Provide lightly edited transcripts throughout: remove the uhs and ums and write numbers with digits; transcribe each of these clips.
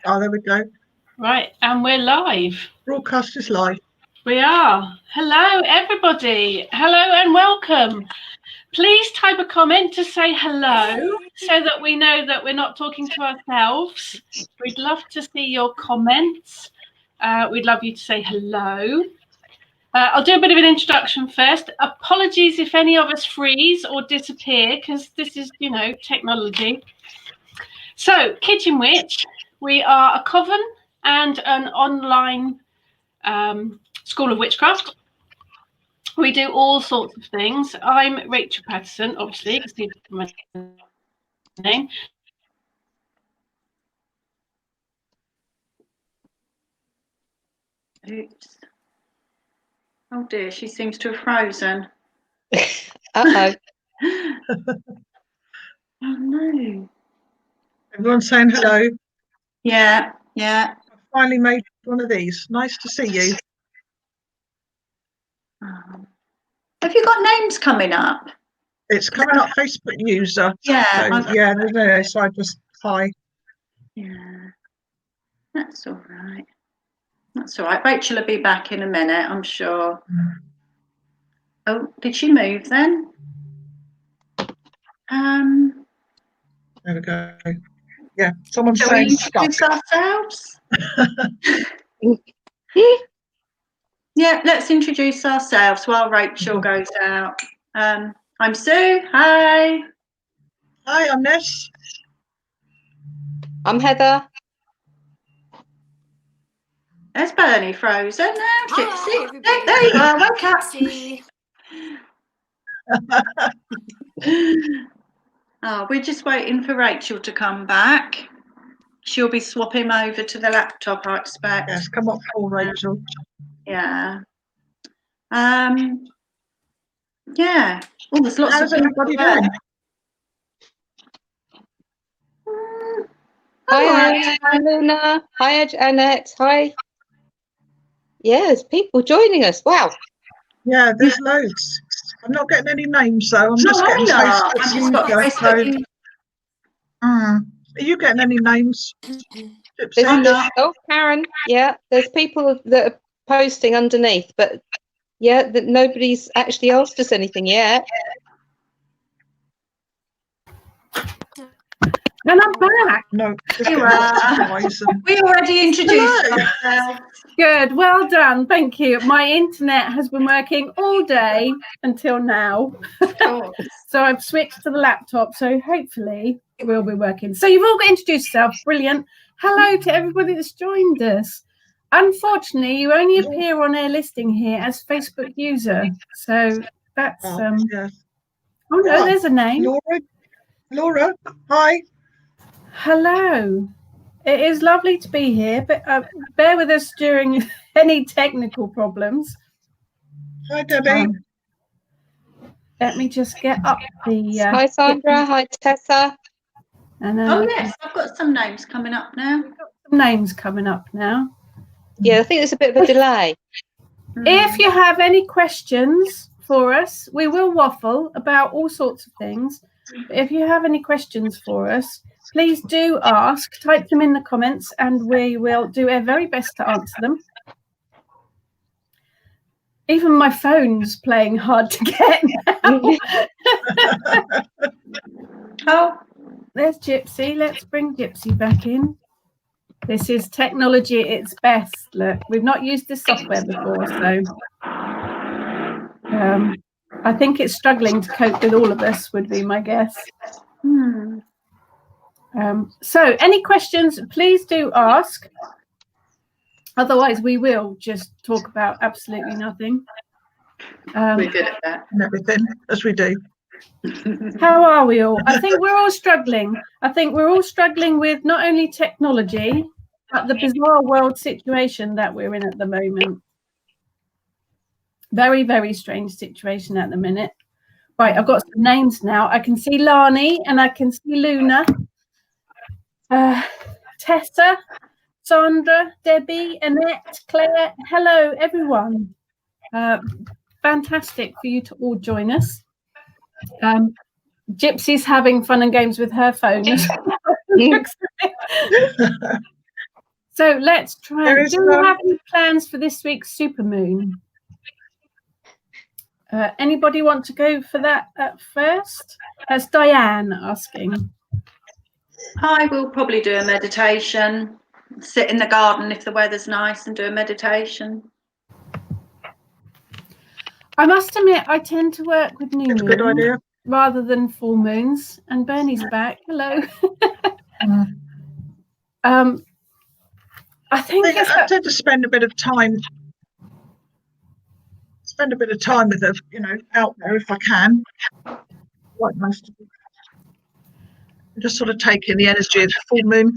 Oh, there we go. Right, and we're live. Broadcast is live. We are. Hello, everybody. Hello and welcome. Please type a comment to say hello so that we know that we're not talking to ourselves. We'd love to see your comments. We'd love you to say hello. I'll do a bit of an introduction first. Apologies if any of us freeze or disappear, because this is, technology. So, Kitchen Witch, we are a coven and an online school of witchcraft. We do all sorts of things. I'm Rachel Patterson, obviously, you can see my name. Oops. Oh dear, she seems to have frozen. Uh-oh. Oh no. Everyone's saying hello. Yeah. I finally made one of these. Nice to see you. Have you got names coming up? It's coming up Facebook user. Yeah. So I just hi. Yeah. That's all right. Rachel will be back in a minute, I'm sure. Oh, did she move then? There we go. Yeah, someone's Shall we saying stuck. introduce ourselves? Yeah, let's introduce ourselves while Rachel goes out. I'm Sue. Hi. Hi, I'm Ness. I'm Heather. There's Berni frozen now. Hi, Gypsy. everybody. There you are. Wake up. Oh, we're just waiting for Rachel to come back. She'll be swapping over to the laptop, I expect. Yes, come up for Rachel. Yeah. Yeah. Oh, there's lots How's of everybody people doing? Hi, right. Hi, Luna. Hi, Annette. Hi. Yeah, there's people joining us. Wow. Yeah, there's loads. I'm not getting any names, so I'm just getting I've Facebook just got user. Facebook. Are you getting any names? Oh, Karen. Yeah, there's people that are posting underneath, but yeah, that nobody's actually asked us anything yet. And I'm back. No, just You getting lots of are. guys. We already introduced ourselves. Good, well done, thank you. My internet has been working all day until now. So I've switched to the laptop, so hopefully it will be working. So you've all got introduced yourself, brilliant. Hello to everybody that's joined us. Unfortunately, you only appear on our listing here as Facebook user. So that's Yes. Oh no, there's a name. Laura, hi. Hello. It is lovely to be here, but bear with us during any technical problems. Hi, Debbie. Let me just get up the... Hi, Sandra. Hi, Tessa. And, oh, yes, I've got some names coming up now. We've got some names coming up now. Yeah, I think there's a bit of a delay. If you have any questions for us, we will waffle about all sorts of things. But if you have any questions for us, please do ask, type them in the comments, and we will do our very best to answer them. Even my phone's playing hard to get now. Oh, there's Gypsy. Let's bring Gypsy back in. This is technology at its best. Look, we've not used this software before, so I think it's struggling to cope with all of us, would be my guess. So any questions, please do ask. Otherwise, we will just talk about absolutely nothing. We're good at that. And everything, as we do. How are we all? I think we're all struggling. I think we're all struggling with not only technology, but the bizarre world situation that we're in at the moment. Very, very strange situation at the minute. Right, I've got some names now. I can see Lani and I can see Luna. Tessa, Sandra, Debbie, Annette, Claire. Hello, everyone. Fantastic for you to all join us. Gypsy's having fun and games with her phone. So let's try. There Do is, we have any plans for this week's supermoon? Anybody want to go for that at first? That's Diane asking. I will probably do a meditation, sit in the garden if the weather's nice and do a meditation. I must admit, I tend to work with new it's a good moons idea. rather than full moons. And Bernie's back. Hello. I think I tend to spend a bit of time with her, out there if I can. Quite nice to be. Just sort of taking the energy of the full moon.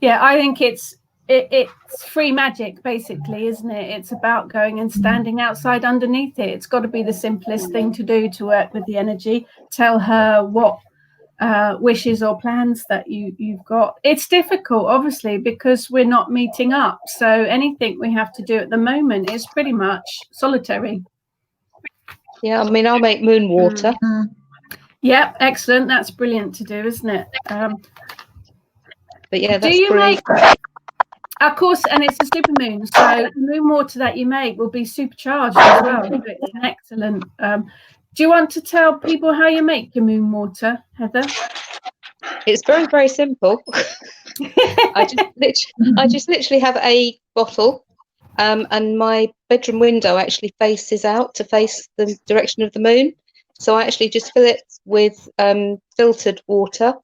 Yeah, I think it's free magic, basically, isn't it? It's about going and standing outside underneath it. It's got to be the simplest thing to do to work with the energy. Tell her what wishes or plans that you've got. It's difficult, obviously, because we're not meeting up. So anything we have to do at the moment is pretty much solitary. Yeah, I mean, I'll make moon water. Yep, excellent. That's brilliant to do, isn't it? But yeah, do that's you brilliant. Of course, and it's a super moon, so the moon water that you make will be supercharged as well. It's an excellent. Do you want to tell people how you make your moon water, Heather? It's very, very simple. I just literally have a bottle, and my bedroom window actually faces out to face the direction of the moon. So I actually just fill it with filtered water,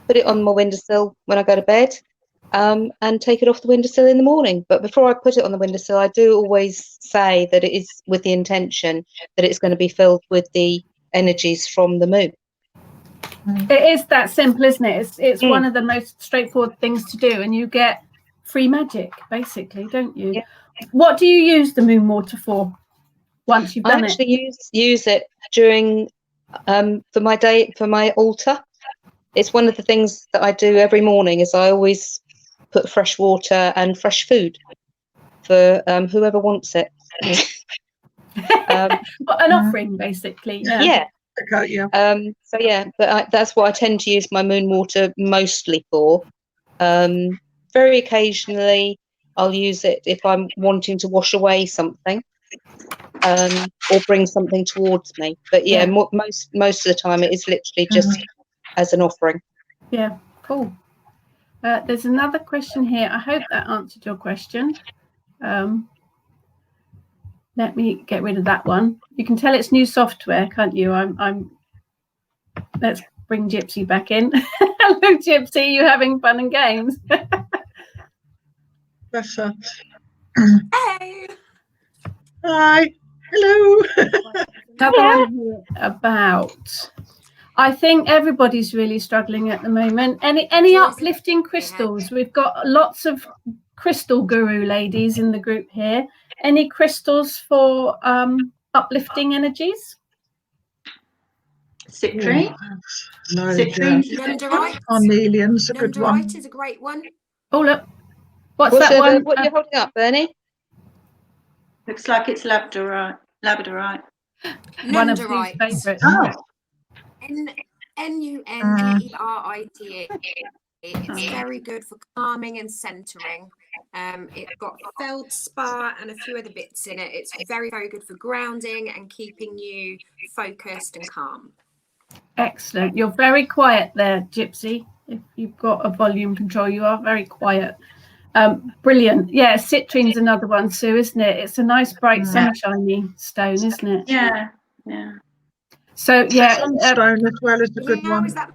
put it on my windowsill when I go to bed, and take it off the windowsill in the morning. But before I put it on the windowsill, I do always say that it is with the intention that it's going to be filled with the energies from the moon. It is that simple, isn't it? It's one of the most straightforward things to do, and you get free magic, basically, don't you? Yeah. What do you use the moon water for once you've done I actually use it during for my altar. It's one of the things that I do every morning. Is I always put fresh water and fresh food for whoever wants it. An offering, basically. Yeah. So yeah, but that's what I tend to use my moon water mostly for. Very occasionally, I'll use it if I'm wanting to wash away something, or bring something towards me. But yeah, most of the time it is literally just as an offering. Yeah, cool. There's another question here. I hope that answered your question. Let me get rid of that one. You can tell it's new software, can't you? Let's bring Gypsy back in. Hello, Gypsy. You having fun and games? Bless her. Hey. Hi. Hello. Another one here about. I think everybody's really struggling at the moment. Any uplifting crystals? We've got lots of crystal guru ladies in the group here. Any crystals for uplifting energies? Citrine. Lenderite. Carnelian's a good one. Lenderite is a great one. Oh, look. What's that one? What are you holding up, Bernie? Looks like it's labradorite. One of his favourites. Oh. Nunerite. It's very good for calming and centering. It's got feldspar and a few other bits in it. It's very, very good for grounding and keeping you focused and calm. Excellent. You're very quiet there, Gypsy. If you've got a volume control, you are very quiet. Brilliant. Yeah, citrine's another one, Sue, isn't it? It's a nice, bright, sunshiny stone, isn't it? Yeah. So, yeah. Sunstone as well is a good one. Is that?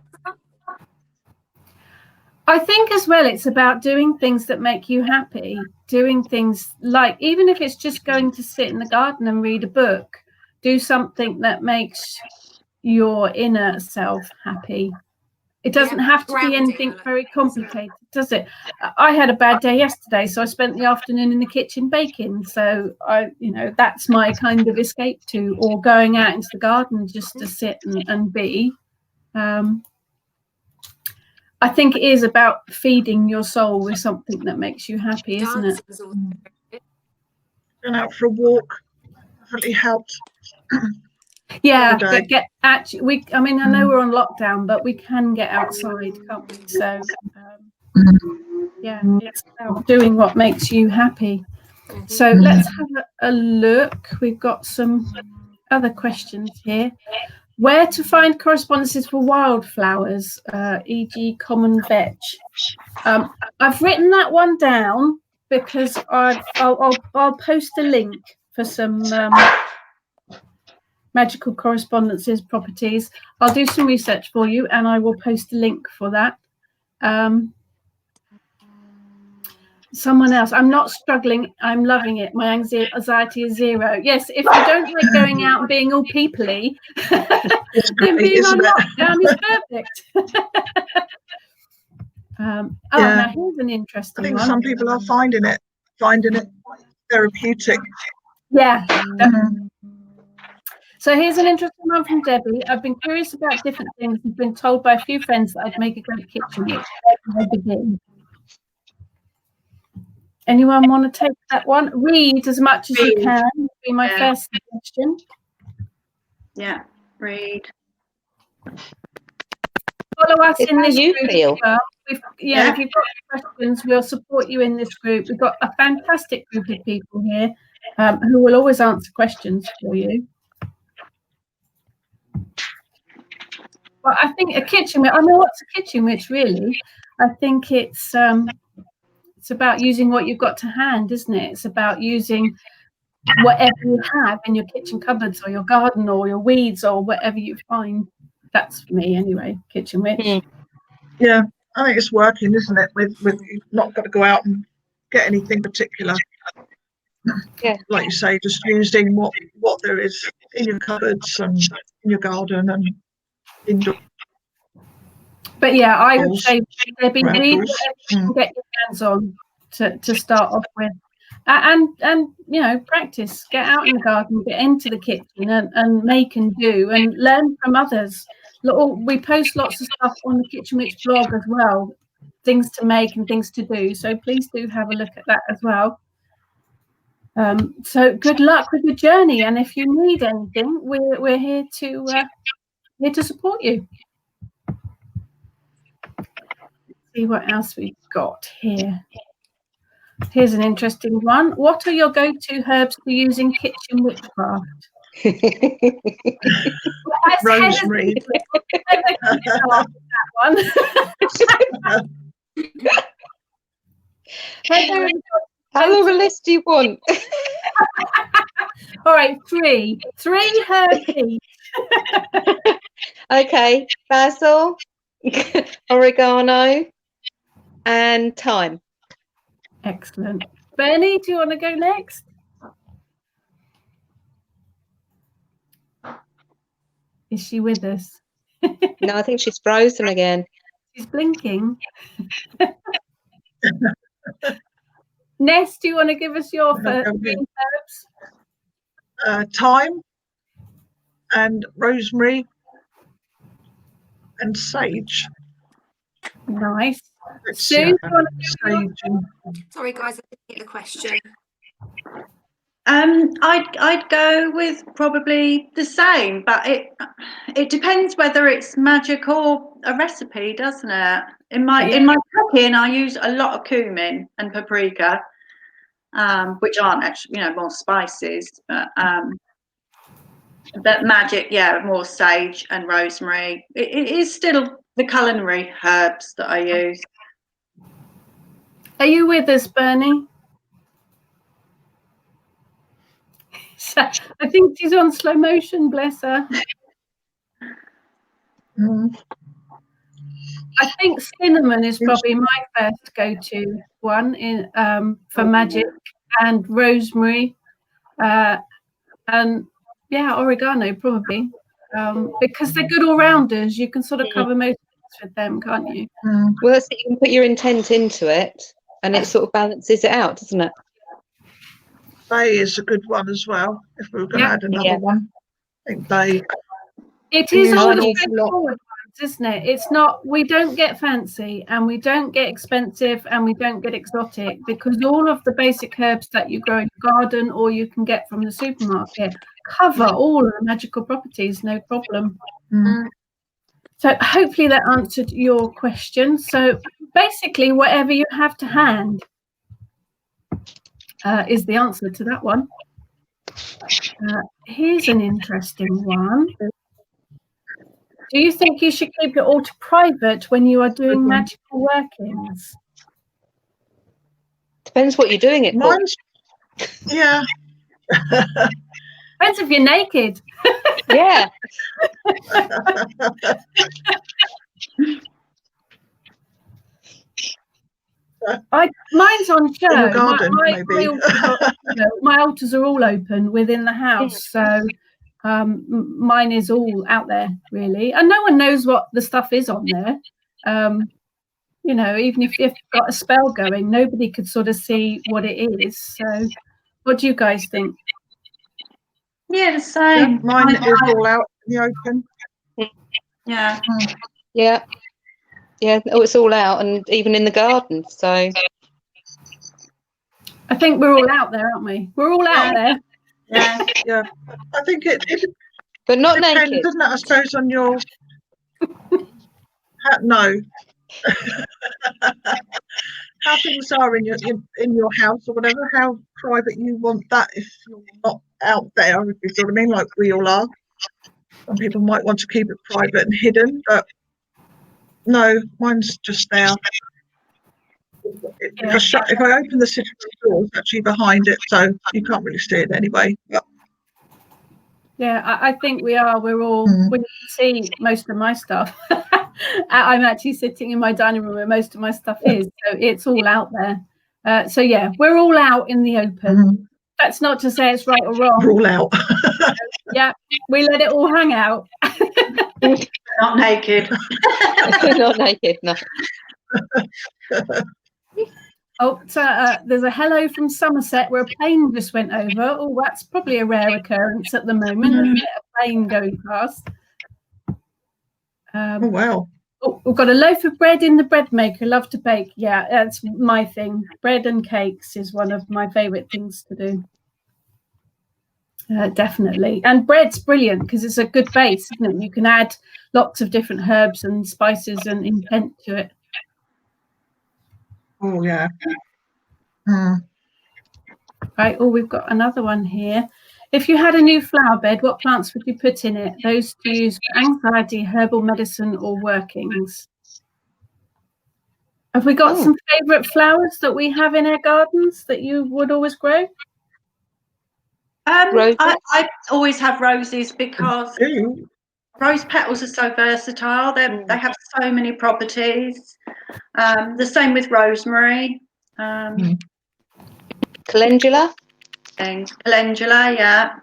I think as well, it's about doing things that make you happy, doing things like, even if it's just going to sit in the garden and read a book, do something that makes your inner self happy. It doesn't have to be anything very complicated, does it? I had a bad day yesterday, so I spent the afternoon in the kitchen baking. So that's my kind of escape to, or going out into the garden just to sit and be. I think it is about feeding your soul with something that makes you happy, isn't it? Going out for a walk definitely helps. Yeah, I know we're on lockdown, but we can get outside, can't we? So Yeah, it's about doing what makes you happy. So let's have a look. We've got some other questions here. Where to find correspondences for wildflowers, e.g. common veg? I've written that one down because I'll post a link for some magical correspondences properties. I'll do some research for you and I will post a link for that. Someone else, I'm not struggling, I'm loving it. My anxiety is 0. Yes, if you don't like going out and being all peoply, then being on lockdown is perfect. Now here's an interesting one. I think some people are finding it therapeutic. Yeah. So here's an interesting one from Debbie. I've been curious about different things. I've been told by a few friends that I'd make a great kitchen. Where can I begin? Anyone want to take that one? Read as much as you can. Would be my first suggestion. Yeah, read. Follow us in this you group feel. as well. If you've got questions, we'll support you in this group. We've got a fantastic group of people here who will always answer questions for you. Well, I think a kitchen witch, what's a kitchen witch really? I think it's about using what you've got to hand, isn't it? It's about using whatever you have in your kitchen cupboards or your garden or your weeds or whatever you find. That's me anyway, kitchen witch. Yeah, I think it's working, isn't it? With you've not got to go out and get anything particular. Yeah. Like you say, just using what there is in your cupboards and in your garden and indoors. But yeah, I would say Debbie, read whatever you can get your hands on to start off with. And you know, practice, get out in the garden, get into the kitchen and make and do and learn from others. We post lots of stuff on the Kitchen Witch blog as well, things to make and things to do. So please do have a look at that as well. So good luck with your journey. And if you need anything, we're here to support you. Let's see what else we've got here. Here's an interesting one. What are your go-to herbs for using kitchen witchcraft? Rosemary. That one. How long a list do you want? All right, three herbs each. Okay, basil, oregano, and thyme. Excellent. Berni, do you want to go next? Is she with us? No, I think she's frozen again. She's blinking. Ness, do you want to give us your green herbs? Thyme and rosemary and sage. Nice. Sue, do you want to sage. Sorry, guys, I didn't get the question. I'd go with probably the same, but it depends whether it's magic or a recipe, doesn't it? In my cooking, I use a lot of cumin and paprika, which aren't actually, more spices, but magic, more sage and rosemary. It is still the culinary herbs that I use. Are you with us, Berni? I think she's on slow motion, bless her. I think cinnamon is probably my first go-to one for magic, and rosemary, and oregano probably, because they're good all-rounders. You can sort of cover most things with them, can't you? Well, that's it. You can put your intent into it, and it sort of balances it out, doesn't it? Bay is a good one as well. If we were going to add another one, I think bay. It is all the straightforward ones, isn't it? It's not. We don't get fancy, and we don't get expensive, and we don't get exotic, because all of the basic herbs that you grow in your garden or you can get from the supermarket cover all of the magical properties, no problem. So hopefully that answered your question. So basically, whatever you have to hand is the answer to that one. Here's an interesting one. Do you think you should keep it all to private when you are doing magical workings? Depends what you're doing it for. Mine's, yeah. Depends if you're naked. Yeah. Mine's on show. In your garden, maybe. My altars are all open within the house, so mine is all out there, really, and no one knows what the stuff is on there. You know, even if you've got a spell going, nobody could sort of see what it is. So, what do you guys think? Yeah, the same. Yeah, mine is all out in the open. Yeah. Yeah. Yeah. Oh, it's all out, and even in the garden. So I think we're all out there, aren't we? We're all out there. Yeah. Yeah. I think it but not depends, naked. doesn't it? I suppose on your no. How things are in your house or whatever, how private you want that if you're not out there, if you see what I mean, like we all are. Some people might want to keep it private and hidden, but no, mine's just there. If I open the sitting room door, it's actually behind it, so you can't really see it anyway. But Yeah, I think we're all, we can see most of my stuff. I'm actually sitting in my dining room where most of my stuff is, so it's all out there. So yeah, we're all out in the open. That's not to say it's right or wrong. we're all out. Yeah, we let it all hang out. Not naked. Not naked, no. Oh, so there's a hello from Somerset where a plane just went over. Oh, that's probably a rare occurrence at the moment, isn't it? A plane going past. Oh, wow. Oh, we've got a loaf of bread in the bread maker. Love to bake. Yeah, that's my thing. Bread and cakes is one of my favourite things to do. Definitely. And bread's brilliant because it's a good base, isn't it? You can add lots of different herbs and spices and intent to it. Oh, yeah. Right. Oh, we've got another one here. If you had a new flower bed, what plants would you put in it? Those to use for anxiety, herbal medicine, or workings? Have we got some favourite flowers that we have in our gardens that you would always grow? I always have roses because rose petals are so versatile. They have so many properties. The same with rosemary. Calendula? Calendula, yeah.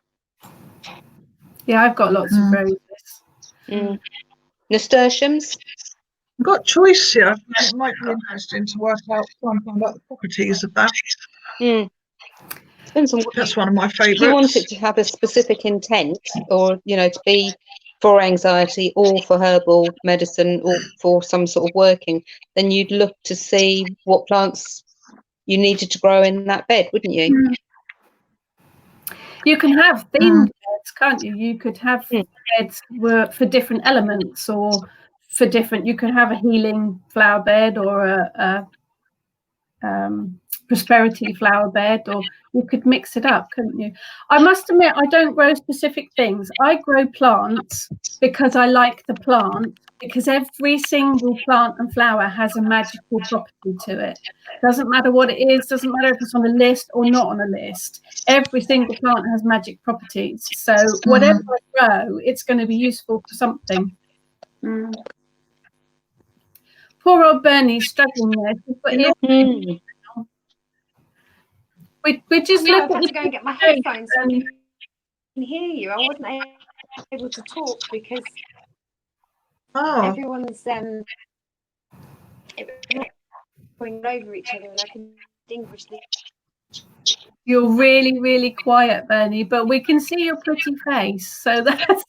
Yeah, I've got lots of roses. Nasturtiums? I've got choice here. It might be interesting to work out something about the properties of that. Depends on what That's one of my favourites. If you want it to have a specific intent, or to be for anxiety or for herbal medicine or for some sort of working, then you'd look to see what plants you needed to grow in that bed, wouldn't you? You can have themed beds, can't you? You could have beds for different elements, or for different. You could have a healing flower bed or a prosperity flower bed, or you could mix it up, couldn't you? I must admit, I don't grow specific things. I grow plants because I like the plant, because every single plant and flower has a magical property to it. Doesn't matter what it is, doesn't matter if it's on a list or not on a list. Every single plant has magic properties. So whatever I grow, it's going to be useful for something. Poor old Bernie's struggling there. We just I've had to go and get my headphones so I can hear you. I wasn't able to talk because everyone's going over each other, and I can distinguish the. You're really, really quiet, Bernie, but we can see your pretty face, so that's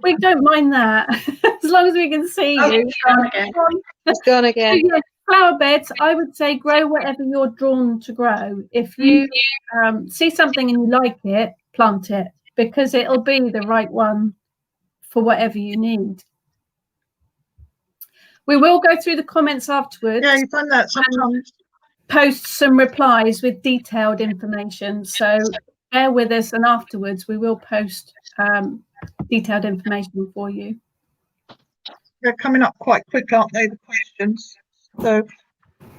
we don't mind that as long as we can see you. It's gone again. So, yeah, flower beds, I would say grow whatever you're drawn to grow. If you see something and you like it, plant it, because it'll be the right one for whatever you need. We will go through the comments afterwards. Yeah, you find that sometimes. Post some replies with detailed information. So bear with us, and afterwards we will post detailed information for you. They're coming up quite quick, aren't they, the questions? So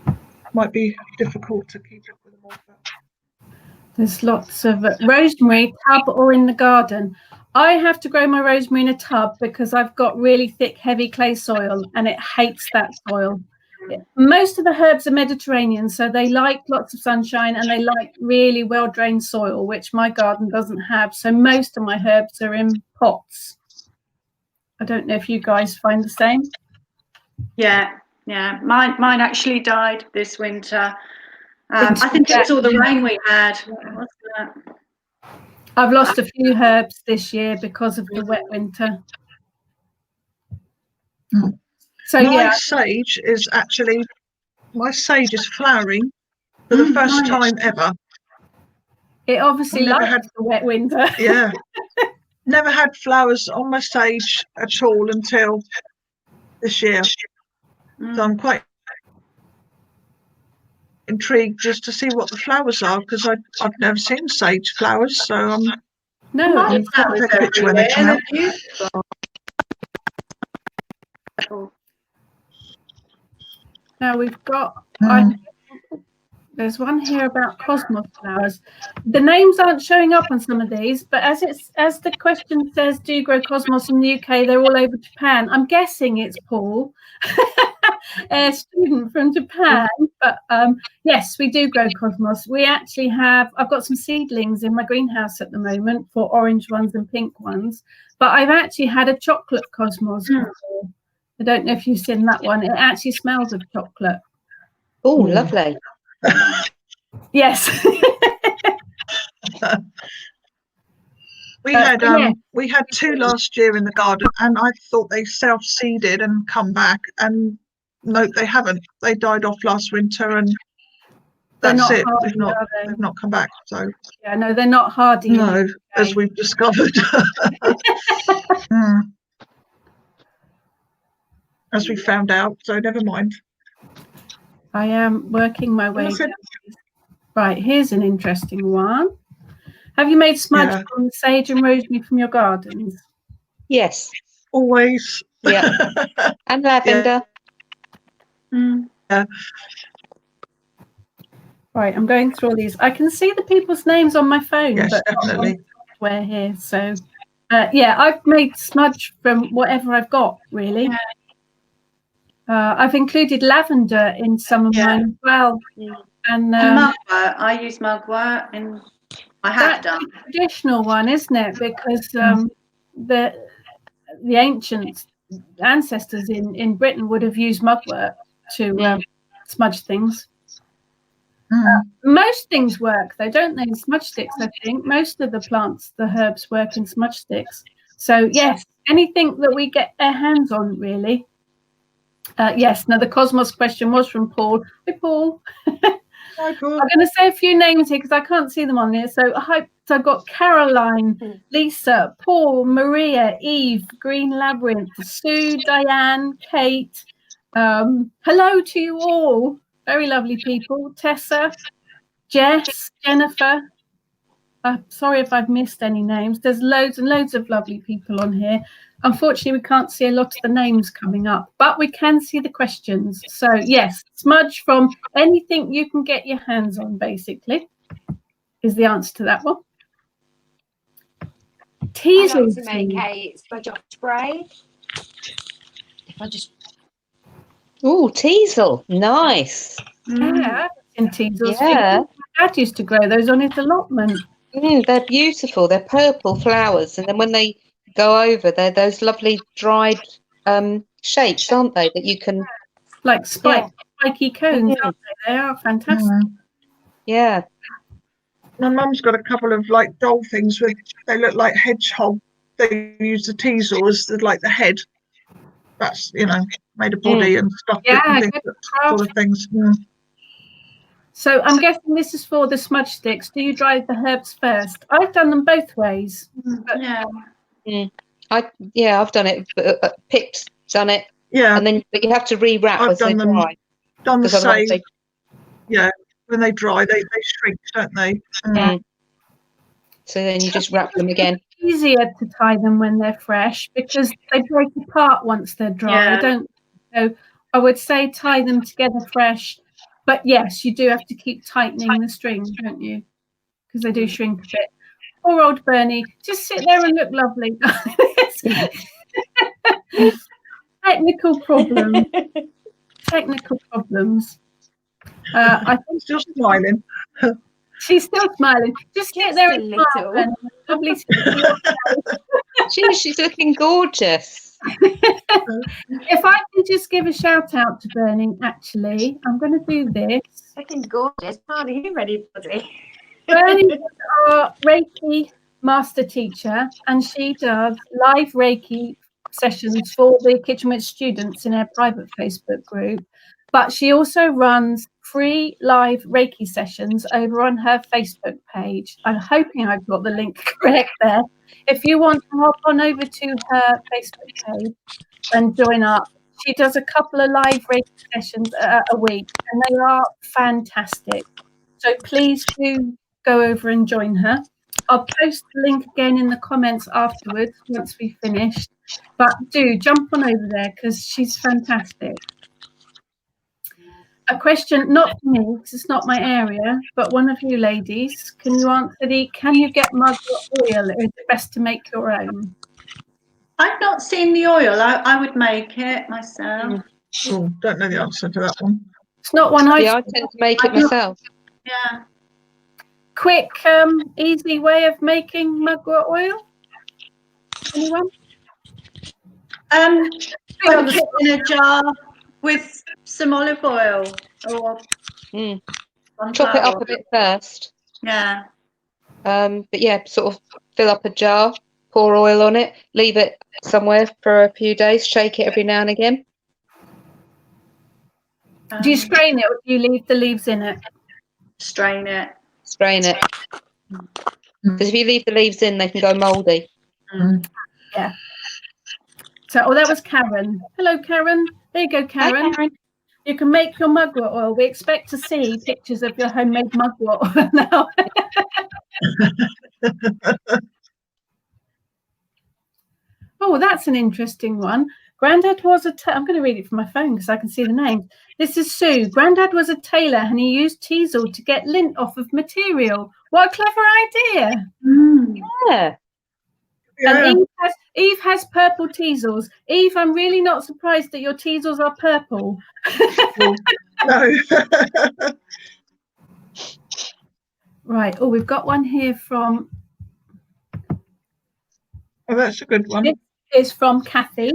it might be difficult to keep up with them all. But... There's lots of rosemary, tub or in the garden. I have to grow my rosemary in a tub because I've got really thick, heavy clay soil and it hates that soil. Most of the herbs are Mediterranean, so they like lots of sunshine and they like really well-drained soil, which my garden doesn't have. So most of my herbs are in pots. I don't know if you guys find the same. Yeah. Mine actually died this winter. I think it was all the rain we had. Wasn't it? I've lost a few herbs this year because of the wet winter. So my yeah, sage is flowering for the first time ever. it obviously I've never likes the wet winter. Yeah. Never had flowers on my sage at all until this year. So I'm quite intrigued just to see what the flowers are, because I've never seen sage flowers. So No, I'll take a picture when they come out. now we've got there's one here about cosmos flowers. The names aren't showing up on some of these, but as the question says, do you grow cosmos in the UK? They're all over Japan. I'm guessing it's Paul, a student from Japan. But yes, we do grow cosmos. We actually I've got some seedlings in my greenhouse at the moment for orange ones and pink ones. But I've actually had a chocolate cosmos before. I don't know if you've seen that one. It actually smells of chocolate. Oh, lovely. Yes. We had two last year in the garden, and I thought they self-seeded and come back, and no, they haven't. They died off last winter, and that's it. They've not come back. So yeah, no, they're not hardy. No, as we've discovered. As we found out. So never mind. I am working my way down. Right, here's an interesting one. Have you made smudge from sage and rosemary from your gardens? Yes. Always. Yeah. And lavender. Yeah. Right, I'm going through all these. I can see the people's names on my phone, yes, but definitely. not on the software here. So, yeah, I've made smudge from whatever I've got, really. I've included lavender in some of mine as well. And mugwort. I use mugwort, and I have done. That's the traditional one, isn't it? Because the ancient ancestors in Britain would have used mugwort to smudge things. Most things work, though, don't they? In smudge sticks, I think. Most of the plants, the herbs, work in smudge sticks. So, yes, anything that we get our hands on, really. Yes, now the cosmos question was from Paul. Hi, Paul. Hi, Paul. I'm going to say a few names here because I can't see them on there. So I've got Caroline, Lisa, Paul, Maria, Eve, Green Labyrinth, Sue, Diane, Kate. Hello to you all. Very lovely people. Tessa, Jess, Jennifer. Sorry if I've missed any names. There's loads and loads of lovely people on here. Unfortunately, we can't see a lot of the names coming up, but we can see the questions. So, yes, smudge from anything you can get your hands on, basically, is the answer to that one. Teasel. I like to make a smudge off spray. If I just... Oh, teasel. Nice. Yeah, in teasels. Yeah. My dad used to grow those on his allotment. They're beautiful. They're purple flowers, and then when they go over, they're those lovely dried shapes, aren't they? That you can like spiky cones, aren't they? They are fantastic. Yeah. My mum's got a couple of like doll things with they look like hedgehog. They use the teasel as the head. That's made of body and stuff. Yeah, and things, sort of things. So I'm guessing this is for the smudge sticks. Do you dry the herbs first? I've done them both ways. Yeah. I've done it. Picked, done it, Yeah, And then, but you have to rewrap I've as they done them. dry. Done the 'Cause otherwise same. Yeah, when they dry, they shrink, don't they? So then you just wrap them again. Easier to tie them when they're fresh because they break apart once they're dry, Yeah. don't they? So I would say tie them together fresh. But yes, you do have to keep tightening the string, don't you? Because they do shrink a bit. Poor old Bernie, just sit there and look lovely. Technical problem. Technical problems. I think Still smiling. she's still smiling. Just sit there a and smile, little. Bernie. Lovely to see you. She's looking gorgeous. If I can just give a shout out to Bernie, actually, I'm going to do this. Looking gorgeous. How are you, anybody? Bernie is our Reiki master teacher, and she does live Reiki sessions for the Kitchen Witch students in her private Facebook group. But she also runs free live Reiki sessions over on her Facebook page. I'm hoping I've got the link correct there. If you want to hop on over to her Facebook page and join up, she does a couple of live Reiki sessions a week, and they are fantastic. So please do go over and join her. I'll post the link again in the comments afterwards once we've finished. But do jump on over there because she's fantastic. A question, not for me, because it's not my area, but one of you ladies, can you answer can you get mug oil, or is it best to make your own? I've not seen the oil. I would make it myself. Oh, don't know the answer to that one. It's not one Yeah, I tend to make it myself. Yeah. Quick, easy way of making mugwort oil? Anyone? Put it in a jar with some olive oil or Chop it up a bit first. Yeah. But yeah, sort of fill up a jar, pour oil on it, leave it somewhere for a few days, shake it every now and again. Do you strain it or do you leave the leaves in it? Strain it. Strain it. Because if you leave the leaves in, they can go mouldy. Yeah. So, that was Karen. Hello, Karen. There you go, Karen. Hi, Karen. You can make your mugwort oil. We expect to see pictures of your homemade mugwort oil now. Oh, that's an interesting one. Grandad was I'm going to read it from my phone because I can see the name. This is Sue. Grandad was a tailor and he used teasel to get lint off of material. What a clever idea. Yeah. And Eve has purple teasels. Eve, I'm really not surprised that your teasels are purple. No. Right. Oh, we've got one here from... Oh, that's a good one. This is from Kathy.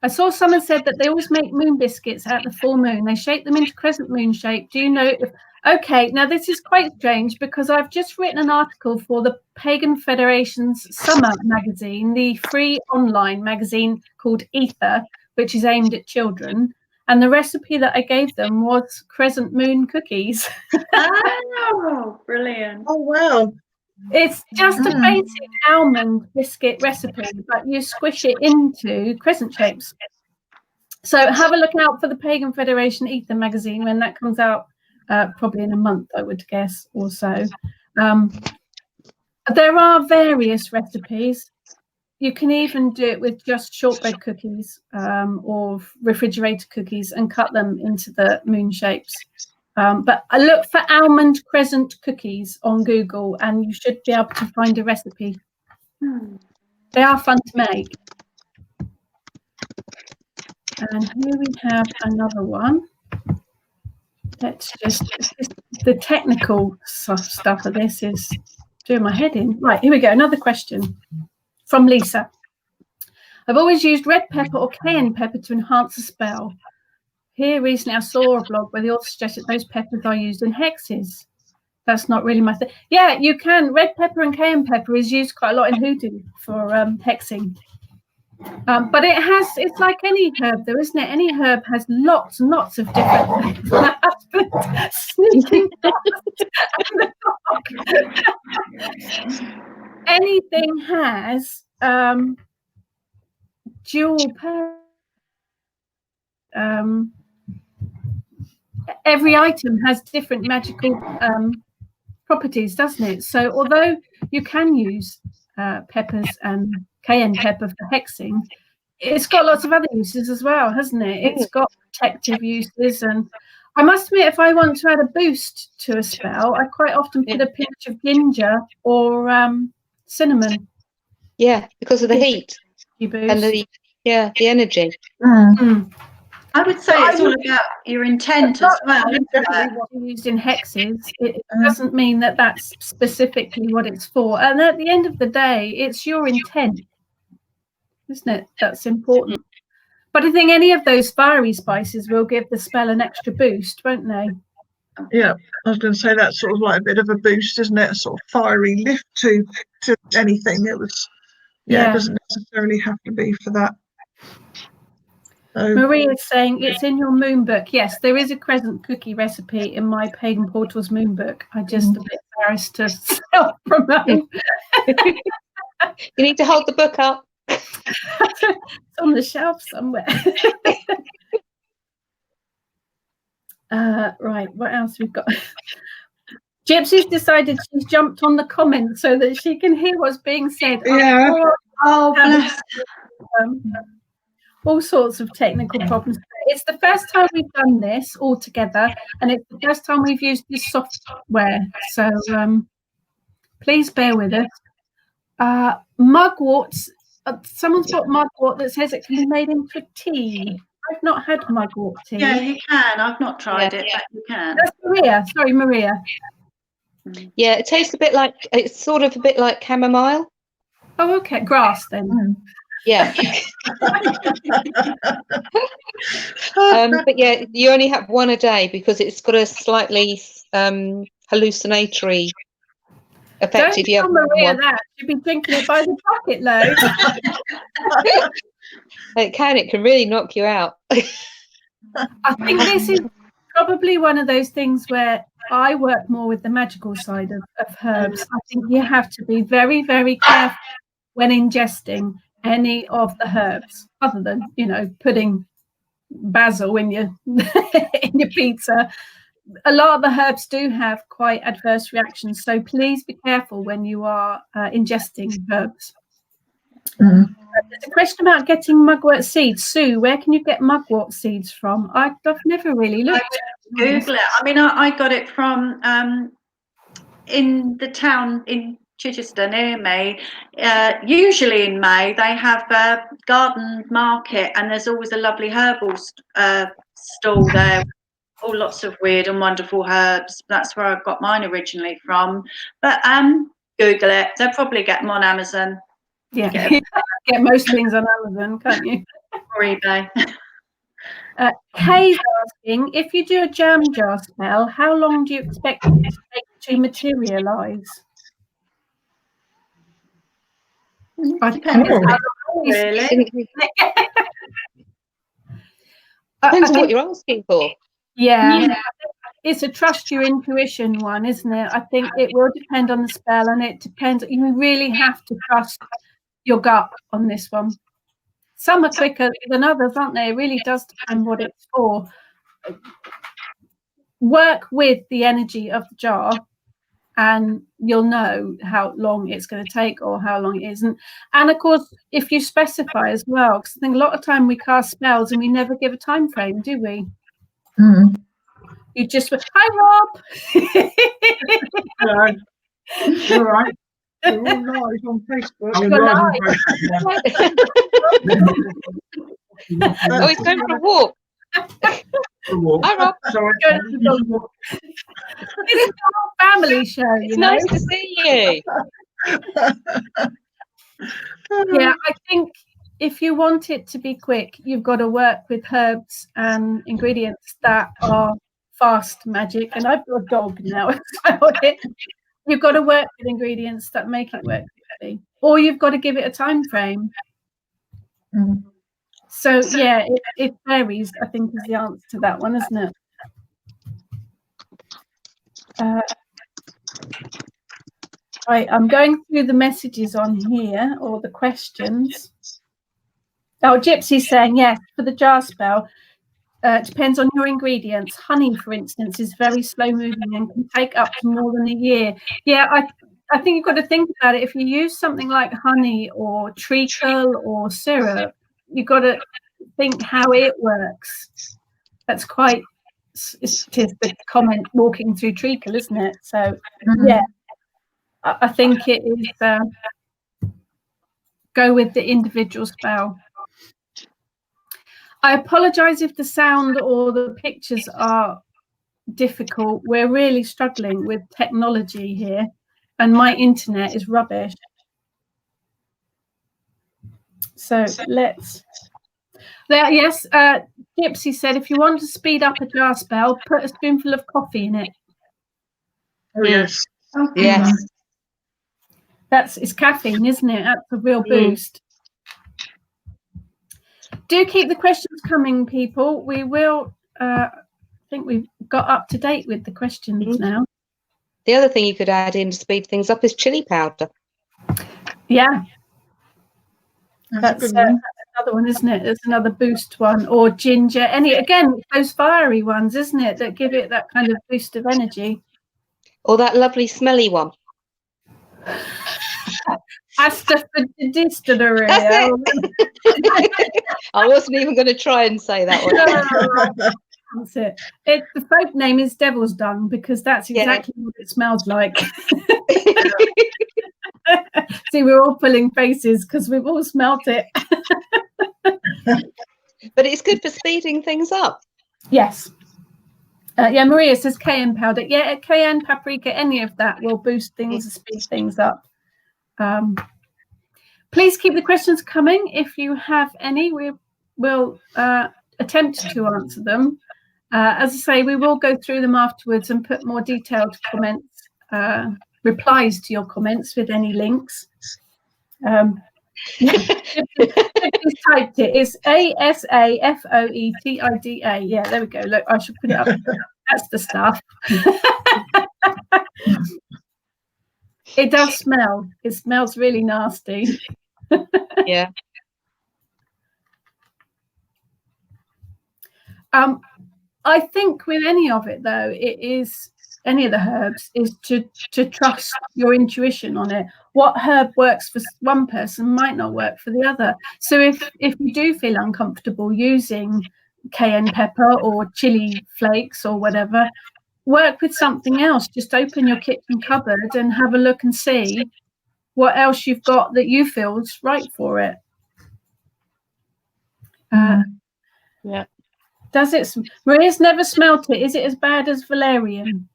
I saw someone said that they always make moon biscuits at the full moon. They shape them into crescent moon shape. Do you know if... Okay, now this is quite strange because I've just written an article for the Pagan Federation's summer magazine, the free online magazine called Ether, which is aimed at children. And the recipe that I gave them was crescent moon cookies. Oh, brilliant. Oh, wow. It's just a basic almond biscuit recipe, but you squish it into crescent shapes. So have a look out for the Pagan Federation Ether magazine when that comes out. Probably in a month, I would guess, or so. There are various recipes. You can even do it with just shortbread cookies or refrigerator cookies and cut them into the moon shapes. But I look for almond crescent cookies on Google and you should be able to find a recipe. They are fun to make. And here we have another one. Let's just, the technical stuff of this is doing my head in. Right, here we go. Another question from Lisa. I've always used red pepper or cayenne pepper to enhance a spell. Here recently I saw a blog where the author suggested those peppers are used in hexes. That's not really my thing. Yeah, you can. Red pepper and cayenne pepper is used quite a lot in hoodoo for hexing. But it's like any herb though, isn't it? Any herb has lots and lots of different sneaking anything has dual purpose. every item has different magical properties, doesn't it? So although you can use peppers and cayenne pepper for hexing, it's got lots of other uses as well, hasn't it? It's got protective uses, and I must admit, if I want to add a boost to a spell, I quite often put a pinch of ginger or cinnamon. Yeah, because of the heat and the energy. I would say it's all about your intent as well. Definitely what you used in hexes. It doesn't mean that that's specifically what it's for. And at the end of the day, it's your intent, isn't it? That's important. But I think any of those fiery spices will give the spell an extra boost, won't they? Yeah, I was going to say that's sort of like a bit of a boost, isn't it? A sort of fiery lift to anything. It was, it doesn't necessarily have to be for that. So, Maria's saying it's in your moon book. Yes, there is a crescent cookie recipe in my Pagan Portals moon book. I'm just a bit embarrassed to self-promote. You need to hold the book up. It's on the shelf somewhere. Right, what else we've got? Gypsy's decided she's jumped on the comments so that she can hear what's being said. Yeah. All sorts of technical problems. It's the first time we've done this all together, and it's the first time we've used this software. So please bear with us. Mugworts. Someone's got mugwort that says it can be made into tea. I've not had mugwort tea. Yeah, you can. I've not tried it, but you can. That's Maria. Sorry, Maria. Yeah, it tastes a bit like, it's sort of a bit like chamomile. Oh, okay. Grass then. Yeah. But yeah, you only have one a day because it's got a slightly hallucinatory effect. Don't tell Maria that. She'd be drinking it by the bucket load. It can really knock you out. I think this is probably one of those things where I work more with the magical side of herbs. I think you have to be very, very careful when ingesting any of the herbs, other than, putting basil in your in your pizza. A lot of the herbs do have quite adverse reactions, so please be careful when you are ingesting herbs. There's a question about getting mugwort seeds. Sue, where can you get mugwort seeds from? I've never really looked. Google it. I mean, I got it from in the town in Chichester near me. Usually in May they have a garden market, and there's always a lovely herbal stall there. All lots of weird and wonderful herbs. That's where I got mine originally from. But Google it. They'll probably get them on Amazon. Yeah, get most things on Amazon, can't you? Or eBay. Kay's asking, if you do a jam jar spell, how long do you expect it to take to materialise? Depends on what you're asking for. Yeah, it's a trust your intuition one, isn't it? I think it will depend on the spell, and it depends. You really have to trust your gut on this one. Some are quicker than others, aren't they? It really does depend what it's for. Work with the energy of the jar, and you'll know how long it's going to take or how long it isn't. And of course, if you specify as well, because I think a lot of time we cast spells and we never give a time frame, do we? You just went, hi Rob. Hello. You're right. You're all live on Facebook. Oh, he's going for a walk. Hi Rob. Sorry. It's a whole family show. It's nice to see you. Yeah, I think if you want it to be quick, you've got to work with herbs and ingredients that are fast magic. And I've got a dog now as well. You've got to work with ingredients that make it work quickly, or you've got to give it a time frame. So yeah, it varies, I think, is the answer to that one, isn't it? Right, I'm going through the messages on here, or the questions. Oh, Gypsy's saying yes for the jar spell. depends on your ingredients. Honey, for instance, is very slow moving and can take up to more than a year. Yeah, I think you've got to think about it. If you use something like honey or treacle or syrup, you've got to think how it works. That's quite, it's the comment walking through treacle, isn't it? So yeah, I think it is go with the individual spell. I apologize if the sound or the pictures are difficult. We're really struggling with technology here, and my internet is rubbish. So let's. There, yes, Gypsy said if you want to speed up a jar spell, put a spoonful of coffee in it. Oh yes. Yes. It's caffeine, isn't it? That's a real boost. Do keep the questions coming, people. We will. I think we've got up to date with the questions now. The other thing you could add in to speed things up is chili powder. Yeah, That's a good one. another one, isn't it? There's another boost one, or ginger. Those fiery ones, isn't it, that give it that kind of boost of energy. Or that lovely smelly one. Astaghfirullah. I wasn't even going to try and say that one. That's it. The folk name is Devil's Dung because that's exactly what it smells like. See, we're all pulling faces because we've all smelt it. But it's good for speeding things up. Yes. Yeah, Maria says cayenne powder. Yeah, cayenne, paprika, any of that will boost things and speed things up. Please keep the questions coming. If you have any, we will attempt to answer them. As I say, we will go through them afterwards and put more detailed comments, replies to your comments with any links. Just typed it. It's ASAFOETIDA. Yeah, there we go. Look, I should put it up. That's the stuff. It does smell. It smells really nasty. Yeah. I think with any of it, though, it is any of the herbs is to trust your intuition on it. What herb works for one person might not work for the other. So if you do feel uncomfortable using cayenne pepper or chili flakes or whatever, work with something else. Just open your kitchen cupboard and have a look and see what else you've got that you feel is right for it. Yeah. Does it? Maria's never smelt it. Is it as bad as valerian?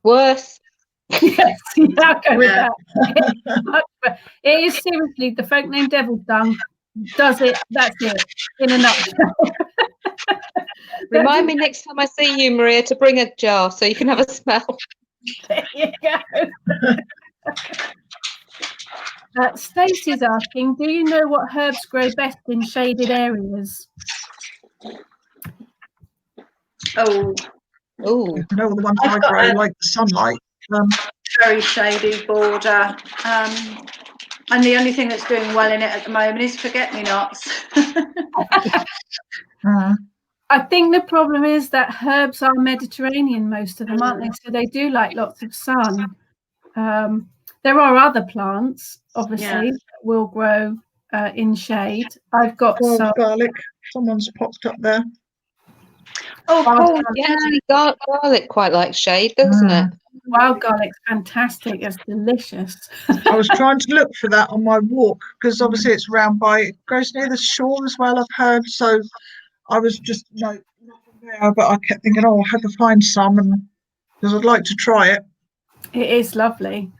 Worse. Yes, I'll go with that. It is seriously the folk name Devil's Dung. Does it? That's it in a nutshell. Remind me next time I see you, Maria, to bring a jar so you can have a smell. There you go. Stacey's asking, do you know what herbs grow best in shaded areas? Oh, You know, the ones I grow like the sunlight. very shady border. And the only thing that's doing well in it at the moment is forget-me-nots. I think the problem is that herbs are Mediterranean, most of them, aren't they? So they do like lots of sun. There are other plants, obviously, that will grow in shade. I've got some garlic. Someone's popped up there. Oh, Yeah, garlic quite likes shade, doesn't it? wild garlic's fantastic. It's delicious. I was trying to look for that on my walk because obviously it's round by, it goes near the shore as well, I've heard. So I was just nothing there, but I kept thinking, I had to find some, and because I'd like to try it. It is lovely.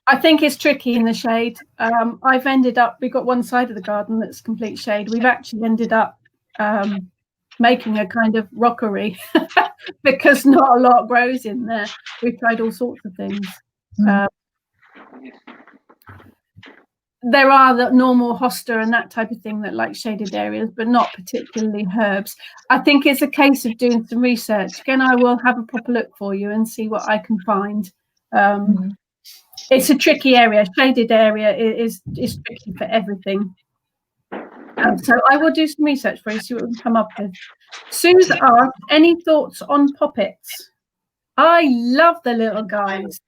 I think it's tricky in the shade. I've ended up, we've got one side of the garden that's complete shade. We've actually ended up making a kind of rockery because not a lot grows in there. We've tried all sorts of things. There are the normal hosta and that type of thing that like shaded areas, but not particularly herbs. I think it's a case of doing some research. Again, I will have a proper look for you and see what I can find. It's a tricky area. Shaded area is tricky for everything. So I will do some research for you, see what we can come up with. Sue's asked, any thoughts on poppets? I love the little guys.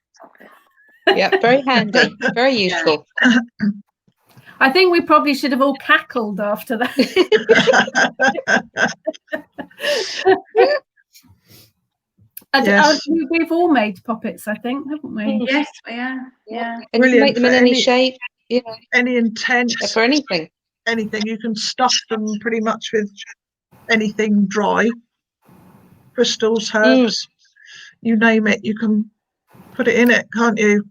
Yeah, very handy, very useful. I think we probably should have all cackled after that. Yes. We've all made poppets, I think, haven't we? Yes, yeah. And you can make them in any shape, any intent, for anything. Anything. You can stuff them pretty much with anything dry, crystals, herbs, you name it. You can put it in it, can't you?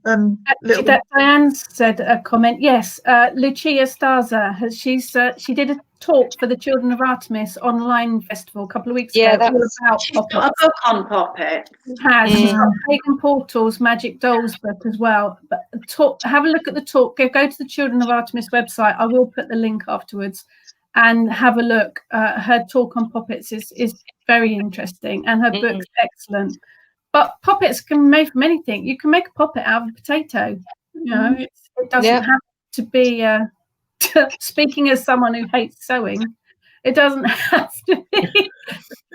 Diane said a comment. Yes, Lucia Staza she did a talk for the Children of Artemis online festival a couple of weeks ago. That was about she's got a book on poppets. She's got Pagan Portals, Magic Dolls book as well. But have a look at the talk. Go to the Children of Artemis website. I will put the link afterwards, and have a look. Her talk on poppets is very interesting, and her book's excellent. But poppets can be made from anything. You can make a poppet out of a potato. You know, it doesn't have to be. Speaking as someone who hates sewing, it doesn't have to be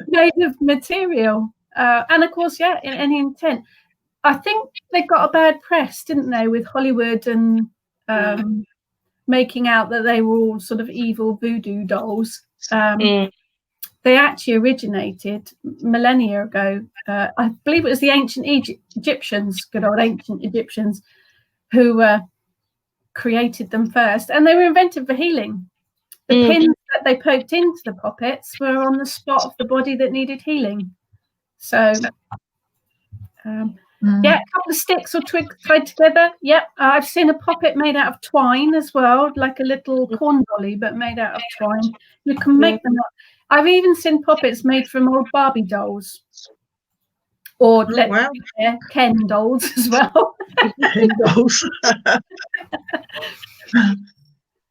made of material. And of course, in any intent. I think they got a bad press, didn't they, with Hollywood and making out that they were all sort of evil voodoo dolls. They actually originated millennia ago. I believe it was the ancient Egyptians, good old ancient Egyptians, who created them first. And they were invented for healing. The pins that they poked into the poppets were on the spot of the body that needed healing. So, a couple of sticks or twigs tied together. Yep, I've seen a poppet made out of twine as well, like a little corn dolly, but made out of twine. You can make them up. I've even seen poppets made from old Barbie dolls, or Ken dolls as well. Ken dolls.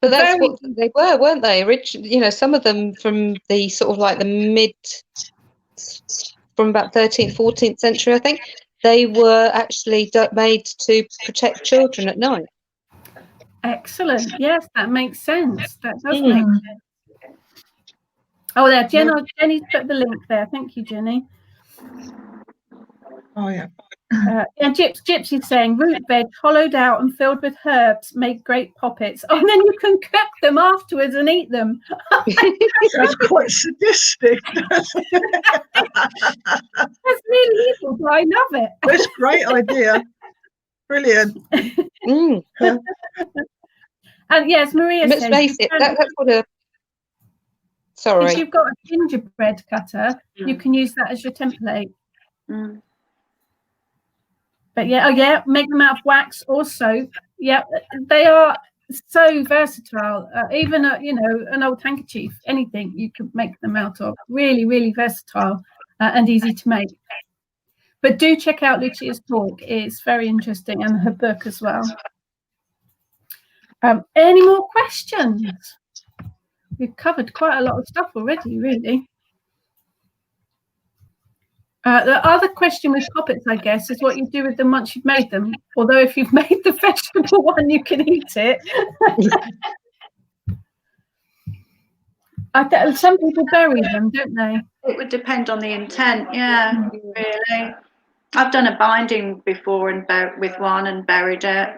But that's what they were, weren't they? Originally, some of them from the sort of like the from about 13th, 14th century, I think, they were actually made to protect children at night. Excellent. Yes, that makes sense. That does make sense. Oh, there, Jenny's put the link there. Thank you, Jenny. Oh, yeah. Gypsy's saying root veg hollowed out and filled with herbs make great poppets. Oh, and then you can cook them afterwards and eat them. That's quite sadistic. That's really evil, but I love it. It's a great idea. Brilliant. And yes, Maria Let's says, face it, that's what a... Sorry. If you've got a gingerbread cutter, you can use that as your template. But make them out of wax or soap. Yeah, they are so versatile. Even an old handkerchief, anything you could make them out of. Really, really versatile and easy to make. But do check out Lucia's talk; it's very interesting, and her book as well. Any more questions? We've covered quite a lot of stuff already, really. The other question with poppets, I guess, is what you do with them once you've made them. Although if you've made the vegetable one, you can eat it. Some people bury them, don't they? It would depend on the intent, really. I've done a binding before with one and buried it.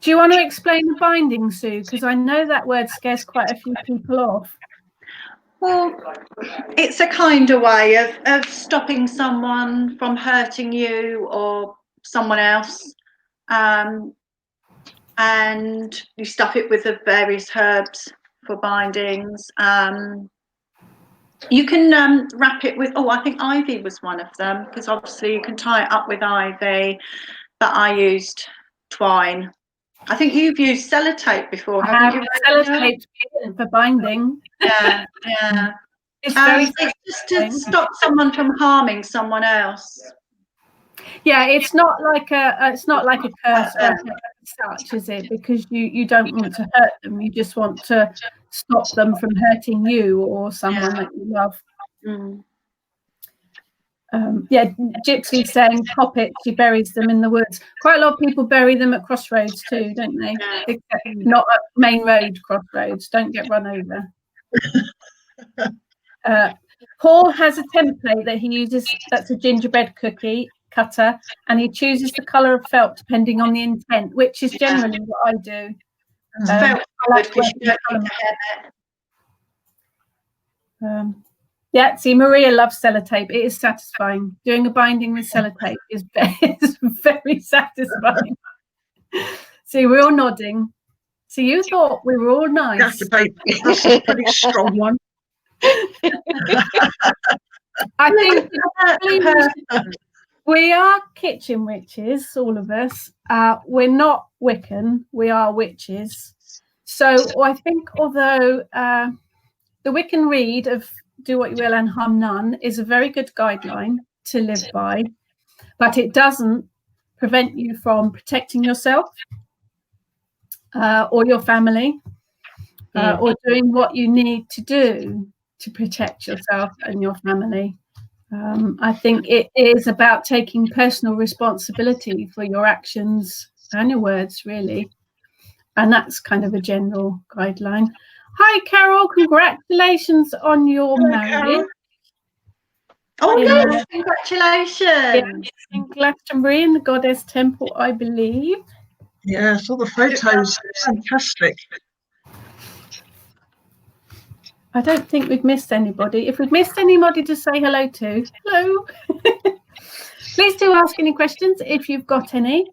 Do you want to explain the binding, Sue? Because I know that word scares quite a few people off. Well, it's a kind of way of stopping someone from hurting you or someone else. And you stuff it with the various herbs for bindings. You can wrap it with, I think ivy was one of them, because obviously you can tie it up with ivy, but I used twine. I think you've used sellotape before, haven't you? Sellotape for binding. Yeah. It's very just to stop someone from harming someone else. Yeah, it's not like a curse as such, is it? Because you don't want to hurt them. You just want to stop them from hurting you or someone that you love. Gypsy's saying poppets, she buries them in the woods. Quite a lot of people bury them at crossroads too, don't they? Except not at main road crossroads. Don't get run over. Paul has a template that he uses. That's a gingerbread cookie cutter, and he chooses the colour of felt depending on the intent, which is generally what I do. Felt I like good 'cause you don't working need to hem it. Yeah, see, Maria loves sellotape. It is satisfying. Doing a binding with sellotape is very satisfying. See, we're all nodding. So you thought we were all nice. That's a pretty strong one. I think we are kitchen witches, all of us. We're not Wiccan, we are witches. So I think although the Wiccan Rede of do what you will and harm none is a very good guideline to live by, but it doesn't prevent you from protecting yourself or your family or doing what you need to do to protect yourself and your family. I think it is about taking personal responsibility for your actions and your words, really. And that's kind of a general guideline. Hi, Carol. Congratulations on your marriage. Oh, yes, congratulations. In Glastonbury in the Goddess Temple, I believe. Yeah, I saw the photos. Fantastic. I don't think we've missed anybody. If we've missed anybody to say hello to, hello. Please do ask any questions if you've got any.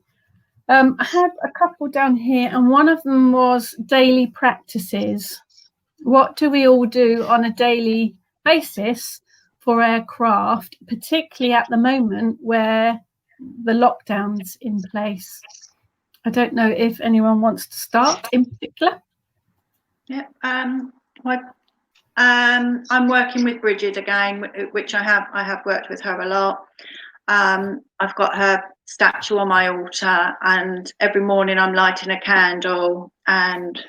I had a couple down here, and one of them was daily practices. What do we all do on a daily basis for our craft, particularly at the moment where the lockdown's in place? I don't know if anyone wants to start in particular. Yeah, I'm working with Bridget again, which I have worked with her a lot. I've got her statue on my altar, and every morning I'm lighting a candle and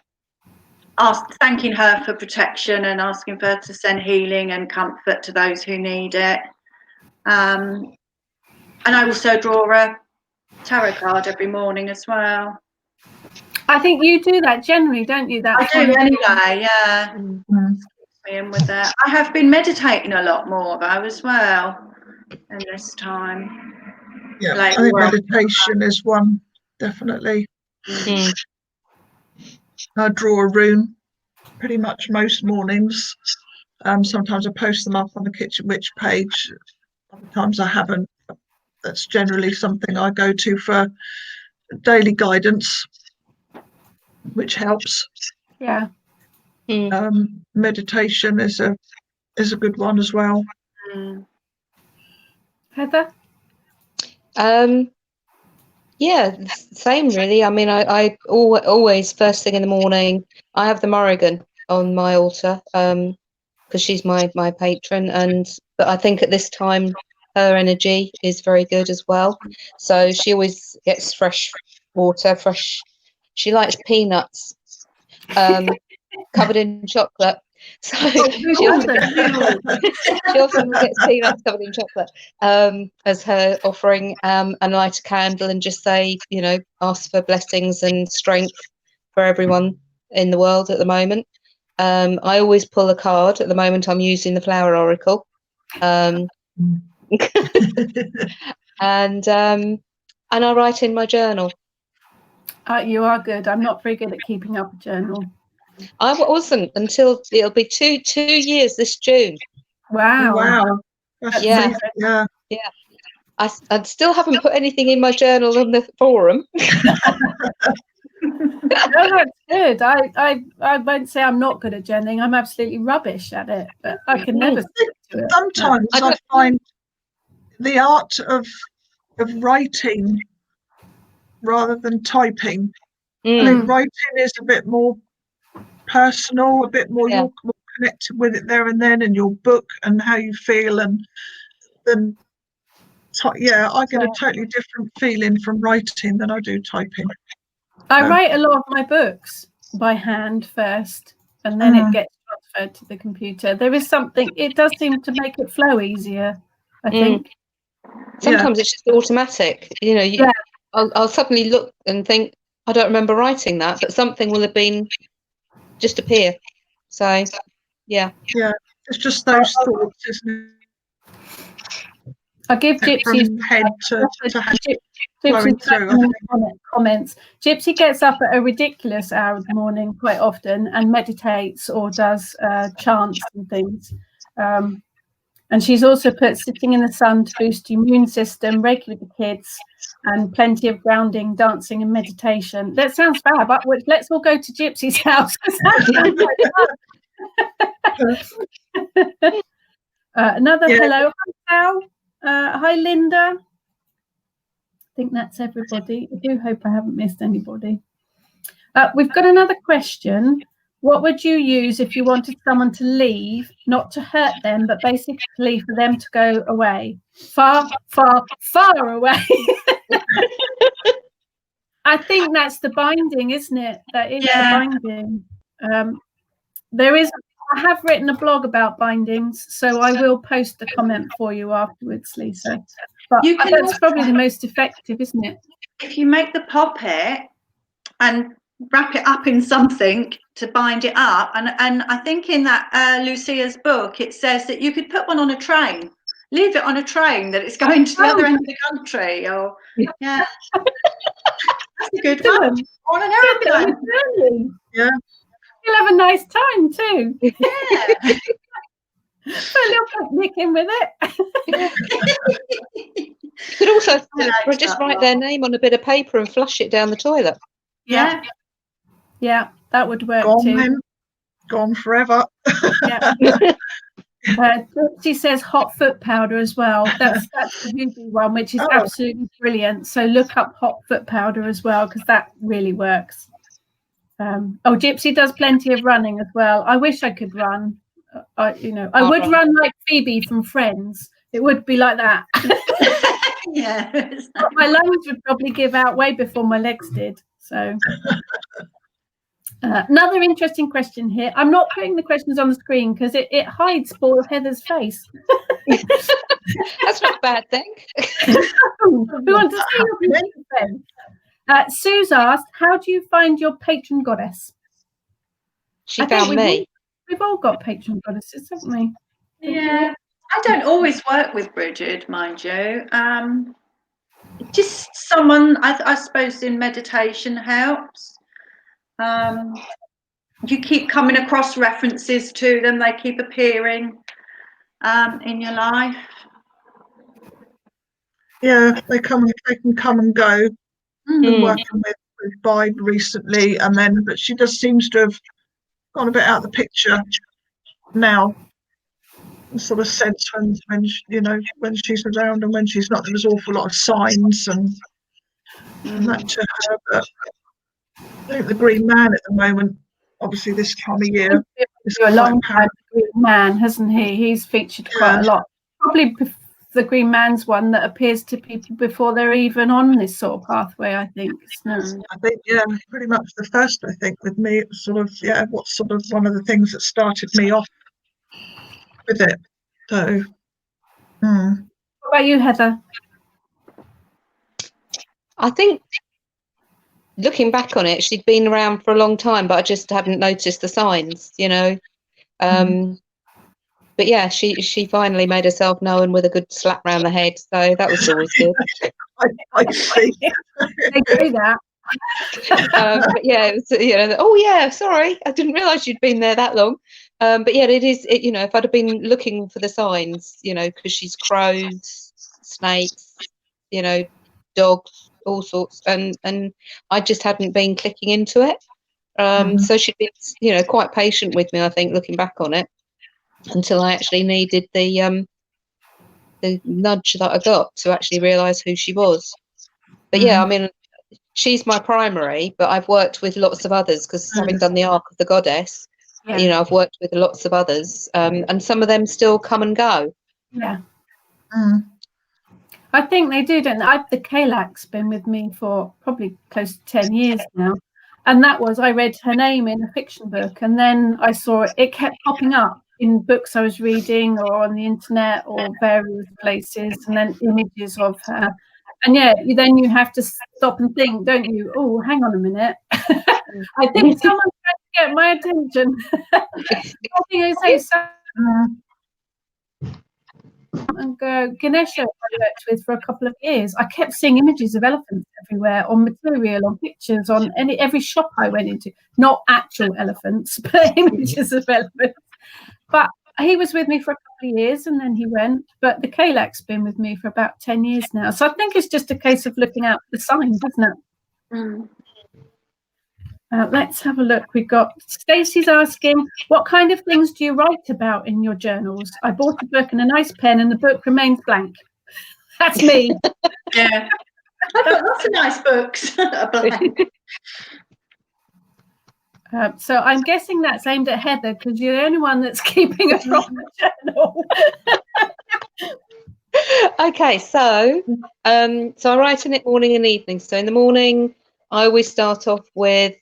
thanking her for protection and asking for her to send healing and comfort to those who need it. And I also draw a tarot card every morning as well. I think you do that generally, don't you? That I do anyway, yeah. Me in with that. I have been meditating a lot more though as well in this time. Yeah, I think meditation is one, definitely. I draw a rune pretty much most mornings. Sometimes I post them up on the Kitchen Witch page. Other times I haven't. That's generally something I go to for daily guidance, which helps. Yeah. Meditation is a good one as well. Heather? Yeah, same really. I mean, I always first thing in the morning, I have the Morrigan on my altar because she's my patron, but I think at this time her energy is very good as well. So she always gets fresh water, she likes peanuts covered in chocolate. So she often gets peanuts covered in chocolate as her offering, and light a candle and just say, ask for blessings and strength for everyone in the world at the moment. I always pull a card. At the moment I'm using the Flower Oracle. And I write in my journal. You are good. I'm not very good at keeping up a journal. I wasn't until it'll be two years this June. Wow. Yeah. I still haven't put anything in my journal on the forum. No, that's good. I won't say I'm not good at journaling. I'm absolutely rubbish at it, but I can never stick to it. Sometimes I find the art of writing rather than typing. I think writing is a bit more personal, a bit more you're more connected with it there and then, and your book and how you feel, and then I get a totally different feeling from writing than I do typing. I write a lot of my books by hand first, and then it gets transferred to the computer. There is something, it does seem to make it flow easier, I think. Sometimes it's just automatic. I'll suddenly look and think, I don't remember writing that, but something will have been just appear. So, yeah. It's just those thoughts, isn't I'll give it? Gypsy From head to head flowing Gypsy's through. I think. comments. Gypsy gets up at a ridiculous hour of the morning quite often and meditates or does chants and things. And she's also put sitting in the sun to boost your immune system, regular with the kids, and plenty of grounding, dancing, and meditation. That sounds bad, but let's all go to Gypsy's house. Another hello. Hi, Sal. Hi, Linda. I think that's everybody. I do hope I haven't missed anybody. We've got another question. What would you use if you wanted someone to leave, not to hurt them, but basically for them to go away? Far, far, far away. I think that's the binding, isn't it? That is the binding. I have written a blog about bindings, so I will post the comment for you afterwards, Lisa. But that's probably the most effective, isn't it? If you make the poppet and wrap it up in something to bind it up, and I think in that Lucia's book it says that you could put one on a train, leave it on a train that it's going to the other end of the country, or that's a good one. On an airplane. Yeah, you'll have a nice time too. Yeah. Put a little picnic in with it. You could also just write their name on a bit of paper and flush it down the toilet. Yeah, that would work gone too. then. Gone forever. Yeah. She says hot foot powder as well. That's the Ruby one, which is absolutely brilliant. So look up hot foot powder as well, because that really works. Gypsy does plenty of running as well. I wish I could run. I would run like Phoebe from Friends. It would be like that. Yeah. But my lungs would probably give out way before my legs did. So another interesting question here. I'm not putting the questions on the screen because it hides poor Heather's face. That's not a bad thing. We want to see your face. Sue's asked, how do you find your patron goddess? She found me. We've all got patron goddesses, haven't we? Yeah. I don't always work with Bridget, mind you. Just someone, I suppose, in meditation helps. You keep coming across references to them. They keep appearing in your life. Yeah, they can come and go. Been working with Bide recently, but she just seems to have gone a bit out of the picture now. Sort of sense when she's around and when she's not. There's an awful lot of signs and that to her. But I think the Green Man at the moment, obviously this time of year, is for a long time. The Green Man, hasn't he? He's featured quite a lot. Probably the Green Man's one that appears to people before they're even on this sort of pathway. I think. I think pretty much the first. I think with me, it was sort of what's sort of one of the things that started me off with it. So what about you, Heather? I think looking back on it, she'd been around for a long time, but I just hadn't noticed the signs, but yeah, she finally made herself known with a good slap round the head, so that was always good. I see. They do that. But yeah, it was, sorry, I didn't realise you'd been there that long. But yeah, it is. If I'd have been looking for the signs, because she's crows, snakes, dogs, all sorts, and I just hadn't been clicking into it. So she'd been, quite patient with me, I think, looking back on it, until I actually needed the nudge that I got to actually realise who she was. But yeah, I mean, she's my primary, but I've worked with lots of others because having done the Ark of the Goddess. I've worked with lots of others, and some of them still come and go. Yeah. I think they do, don't they? The Kalak's been with me for probably close to 10 years now. And I read her name in a fiction book, and then I saw it kept popping up in books I was reading or on the internet or various places, and then images of her. And then you have to stop and think, don't you? Oh, hang on a minute. I think someone's trying to get my attention. I think I say And Ganesha I worked with for a couple of years. I kept seeing images of elephants everywhere on material, on pictures, on every shop I went into. Not actual elephants, but images of elephants. But he was with me for a couple of years and then he went. But the Kalak's been with me for about 10 years now. So I think it's just a case of looking out for the signs, isn't it? Mm. Let's have a look. We've got Stacey's asking, what kind of things do you write about in your journals? I bought a book and a nice pen and the book remains blank. That's me. Yeah. I've got lots of nice books. Blank. So I'm guessing that's aimed at Heather because you're the only one that's keeping a proper journal. Okay, so I write in it morning and evening. So in the morning, I always start off with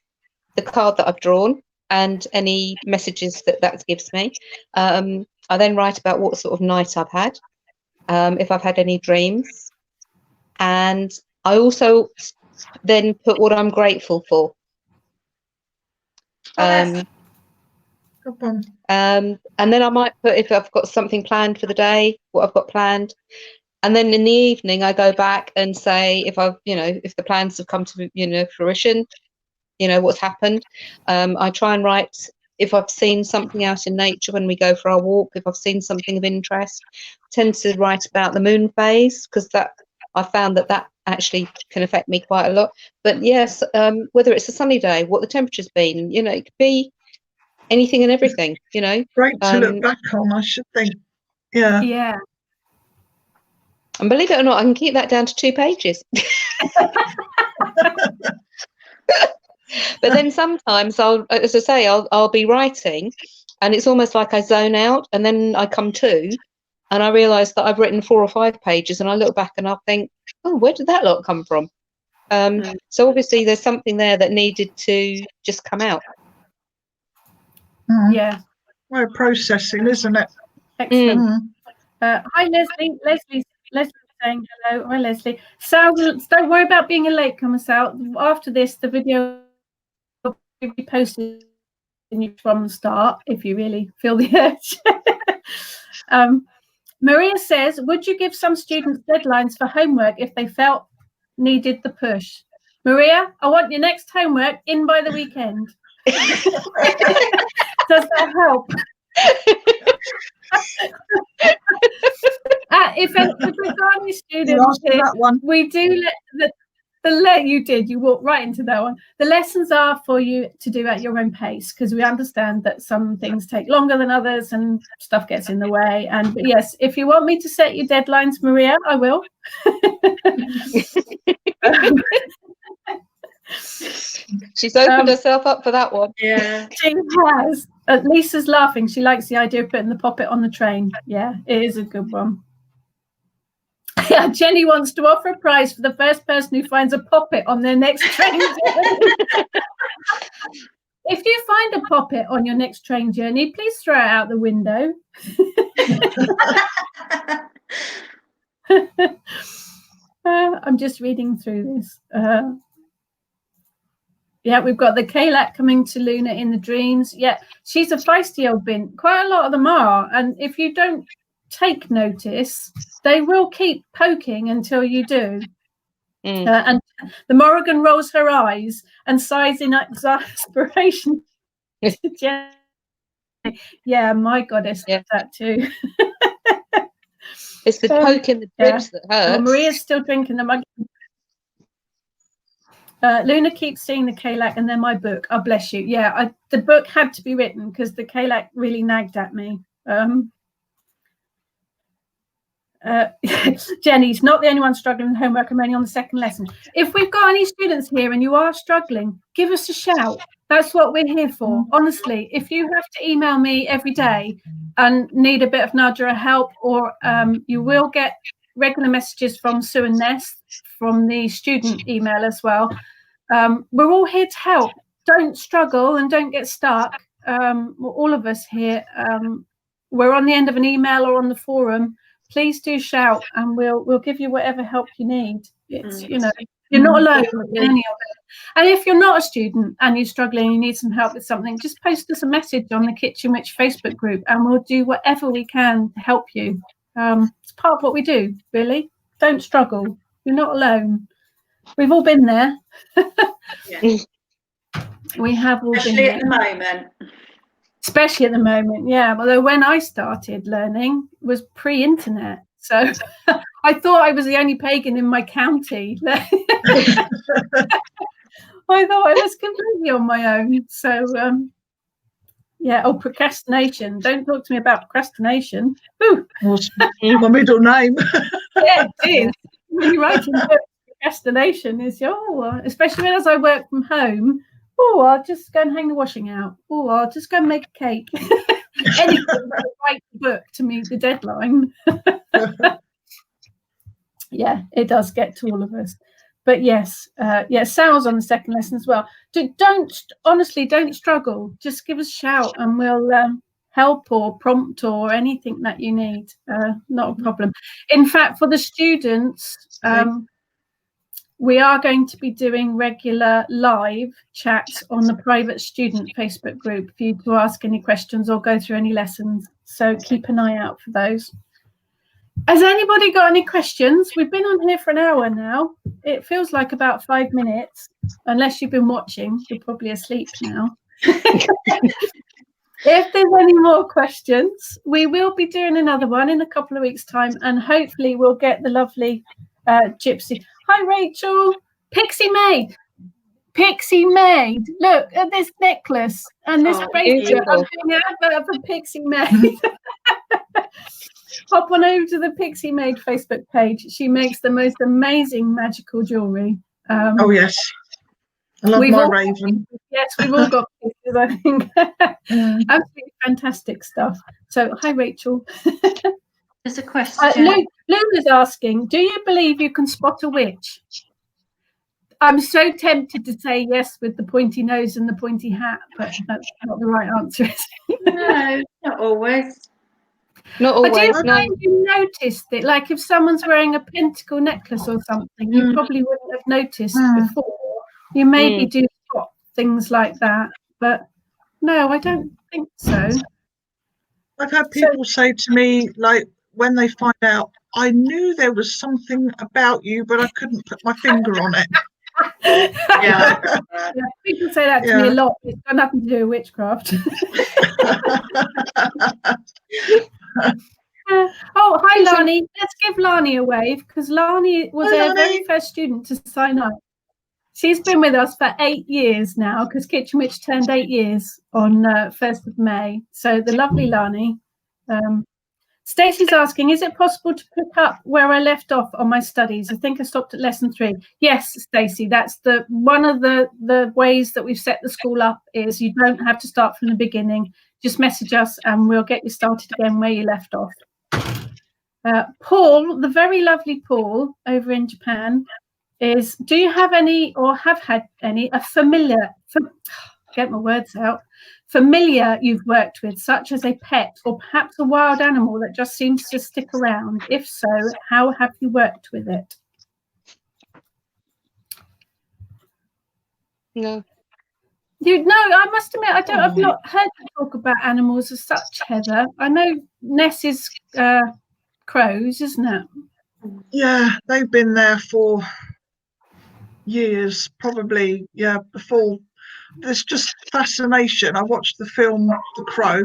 the card that I've drawn and any messages that gives me. I then write about what sort of night I've had, if I've had any dreams, and I also then put what I'm grateful for. Good one. And then I might put if I've got something planned for the day, what I've got planned. And then in the evening, I go back and say if the plans have come to fruition, what's happened. I try and write if I've seen something out in nature when we go for our walk. If I've seen something of interest, I tend to write about the moon phase because I found that actually can affect me quite a lot. But yes, whether it's a sunny day, what the temperature's been, it could be anything and everything. Great to look back on, I should think. Yeah. Yeah. And believe it or not, I can keep that down to 2 pages. But then sometimes I'll be writing and it's almost like I zone out and then I come to and I realise that I've written 4 or 5 pages and I look back and I'll think, oh, where did that lot come from? So obviously there's something there that needed to just come out. Yeah. Well, processing, isn't it? Excellent. Hi, Leslie. Leslie's saying hello. Hi, Leslie. Sal, don't worry about being a latecomer, Sal. After this, the video will be posted from the start if you really feel the urge. Maria says, would you give some students deadlines for homework if they felt needed the push? Maria, I want your next homework in by the weekend. Does that help? If we've got any students here, we do you walked right into that one. The lessons are for you to do at your own pace because we understand that some things take longer than others and stuff gets in the way. But yes, if you want me to set you deadlines, Maria, I will. She's opened herself up for that one. Yeah, she has. Lisa's laughing. She likes the idea of putting the poppet on the train. Yeah, it is a good one. Yeah, Jenny wants to offer a prize for the first person who finds a poppet on their next train journey. If you find a poppet on your next train journey, please throw it out the window. I'm just reading through this. Yeah, we've got the Kalak coming to Luna in the dreams. Yeah, she's a feisty old bin. Quite a lot of them are. And if you don't take notice, they will keep poking until you do. And the Morrigan rolls her eyes and sighs in exasperation. Yeah, my goddess does that too. It's the poke in the ribs that hurts. Well, Maria's still drinking the mug. Luna keeps seeing the Kalak and then my book. Oh, bless you. Yeah, the book had to be written because the Kalak really nagged at me. Jenny's not the only one struggling with homework. I'm only on the second lesson. If we've got any students here and you are struggling, give us a shout. That's what we're here for. Honestly, if you have to email me every day and need a bit of nudge or help, or you will get regular messages from Sue and Ness from the student email as well. We're all here to help. Don't struggle and don't get stuck. All of us here, we're on the end of an email or on the forum. please do shout, and we'll give you whatever help you need. It's you're not alone in any of it. And if you're not a student and you're struggling and you need some help with something, just post us a message on the Kitchen Witch Facebook group, and we'll do whatever we can to help you. It's part of what we do, really. Don't struggle. You're not alone. We've all been there. We have all been there. Especially at the moment. Especially at the moment, yeah. Although when I started learning it was pre-internet, so I thought I was the only pagan in my county. I thought I was completely on my own. So procrastination. Don't talk to me about procrastination. Ooh. What's my middle name? Yeah, it is. When you're writing books, procrastination is especially as I work from home. Oh, I'll just go and hang the washing out. Oh, I'll just go and make a cake. Anything to write the book to meet the deadline. Yeah, it does get to all of us. But yes, Sal's on the second lesson as well. Don't struggle. Just give us a shout and we'll help or prompt or anything that you need. Not a problem. In fact, for the students, we are going to be doing regular live chats on the private student Facebook group for you to ask any questions or go through any lessons. So keep an eye out for those. Has anybody got any questions? We've been on here for an hour now. It feels like about 5 minutes. Unless you've been watching, you're probably asleep now. If there's any more questions, we will be doing another one in a couple of weeks' time, and hopefully we'll get the lovely Gypsy. Hi, Rachel. Pixie Maid. Look at this necklace and this bracelet. I'm doing an advert for Pixie Maid. Hop on over to the Pixie Maid Facebook page. She makes the most amazing magical jewellery. Oh, yes. I love my raven. Yes, we've all got pictures, I think. Absolutely fantastic stuff. So, hi, Rachel. There's a question. Lou is asking, do you believe you can spot a witch? I'm so tempted to say yes with the pointy nose and the pointy hat, but that's not the right answer. No, not always. Not always. I do find you noticed it. Like if someone's wearing a pentacle necklace or something, you probably wouldn't have noticed before. You maybe do spot things like that, but no, I don't think so. I've had people say to me, like, when they find out, I knew there was something about you, but I couldn't put my finger on it. Yeah, people say that to me a lot. It's got nothing to do with witchcraft. Oh, hi, Lani. Let's give Lani a wave, because Lani was our very first student to sign up. She's been with us for 8 years now, because Kitchen Witch turned 8 years on 1st of May. So the lovely Lani. Stacey's asking, is it possible to pick up where I left off on my studies? I think I stopped at lesson 3. Yes, Stacey, that's one of the ways that we've set the school up is you don't have to start from the beginning. Just message us and we'll get you started again where you left off. Paul, the very lovely Paul over in Japan, do you have any or have had any familiar you've worked with, such as a pet or perhaps a wild animal that just seems to stick around? If so, how have you worked with it? No. I must admit, I've not heard you talk about animals as such, Heather. I know Ness is crows, isn't it? Yeah, they've been there for years, probably, before. There's just fascination. I watched the film The Crow,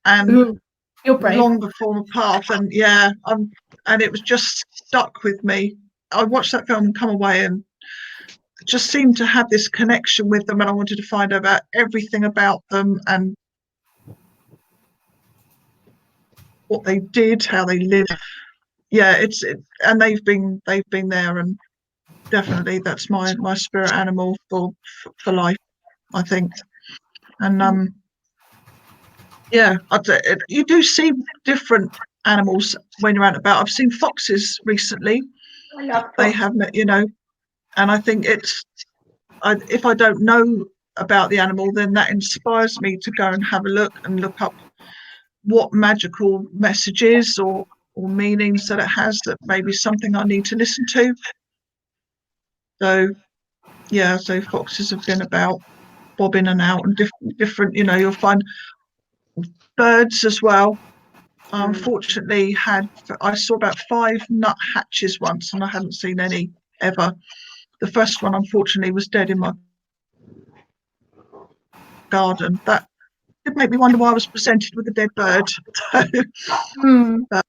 and you're brave. Long before the path, and and it was just stuck with me. I watched that film and come away and just seemed to have this connection with them, and I wanted to find out about everything about them and what they did, how they lived. Yeah, and they've been there, and definitely that's my spirit animal for life, I think. And you do see different animals when you're out and about. I've seen foxes recently. I love foxes. They have, and I think if I don't know about the animal, then that inspires me to go and have a look and look up what magical messages or or meanings that it has that maybe something I need to listen to. So yeah, so foxes have been about bob in and out and different, you know, you'll find birds as well. I unfortunately I saw about 5 nuthatches once, and I hadn't seen any ever. The first one unfortunately was dead in my garden. That did make me wonder why I was presented with a dead bird. But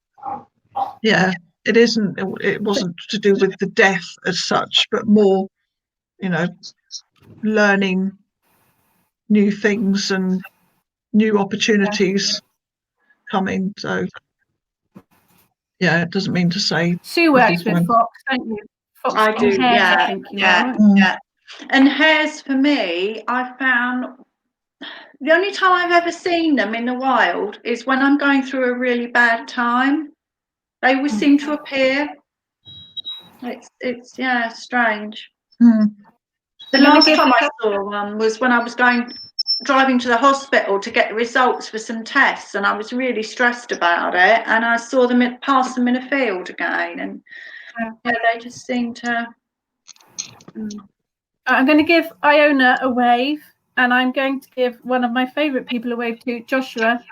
yeah, it wasn't to do with the death as such, but more, you know, learning new things and new opportunities coming. So yeah, it doesn't mean to say Sue works with fox, don't you? Fox I do, and hares, yeah, I think you yeah, are. yeah. And hares, for me, I found the only time I've ever seen them in the wild is when I'm going through a really bad time. They always seem to appear. It's yeah, strange. The last time I saw one was when I was driving to the hospital to get the results for some tests, and I was really stressed about it, and I saw them pass them in a field again, and yeah, they just seem to. I'm going to give Iona a wave, and I'm going to give one of my favourite people a wave to Joshua.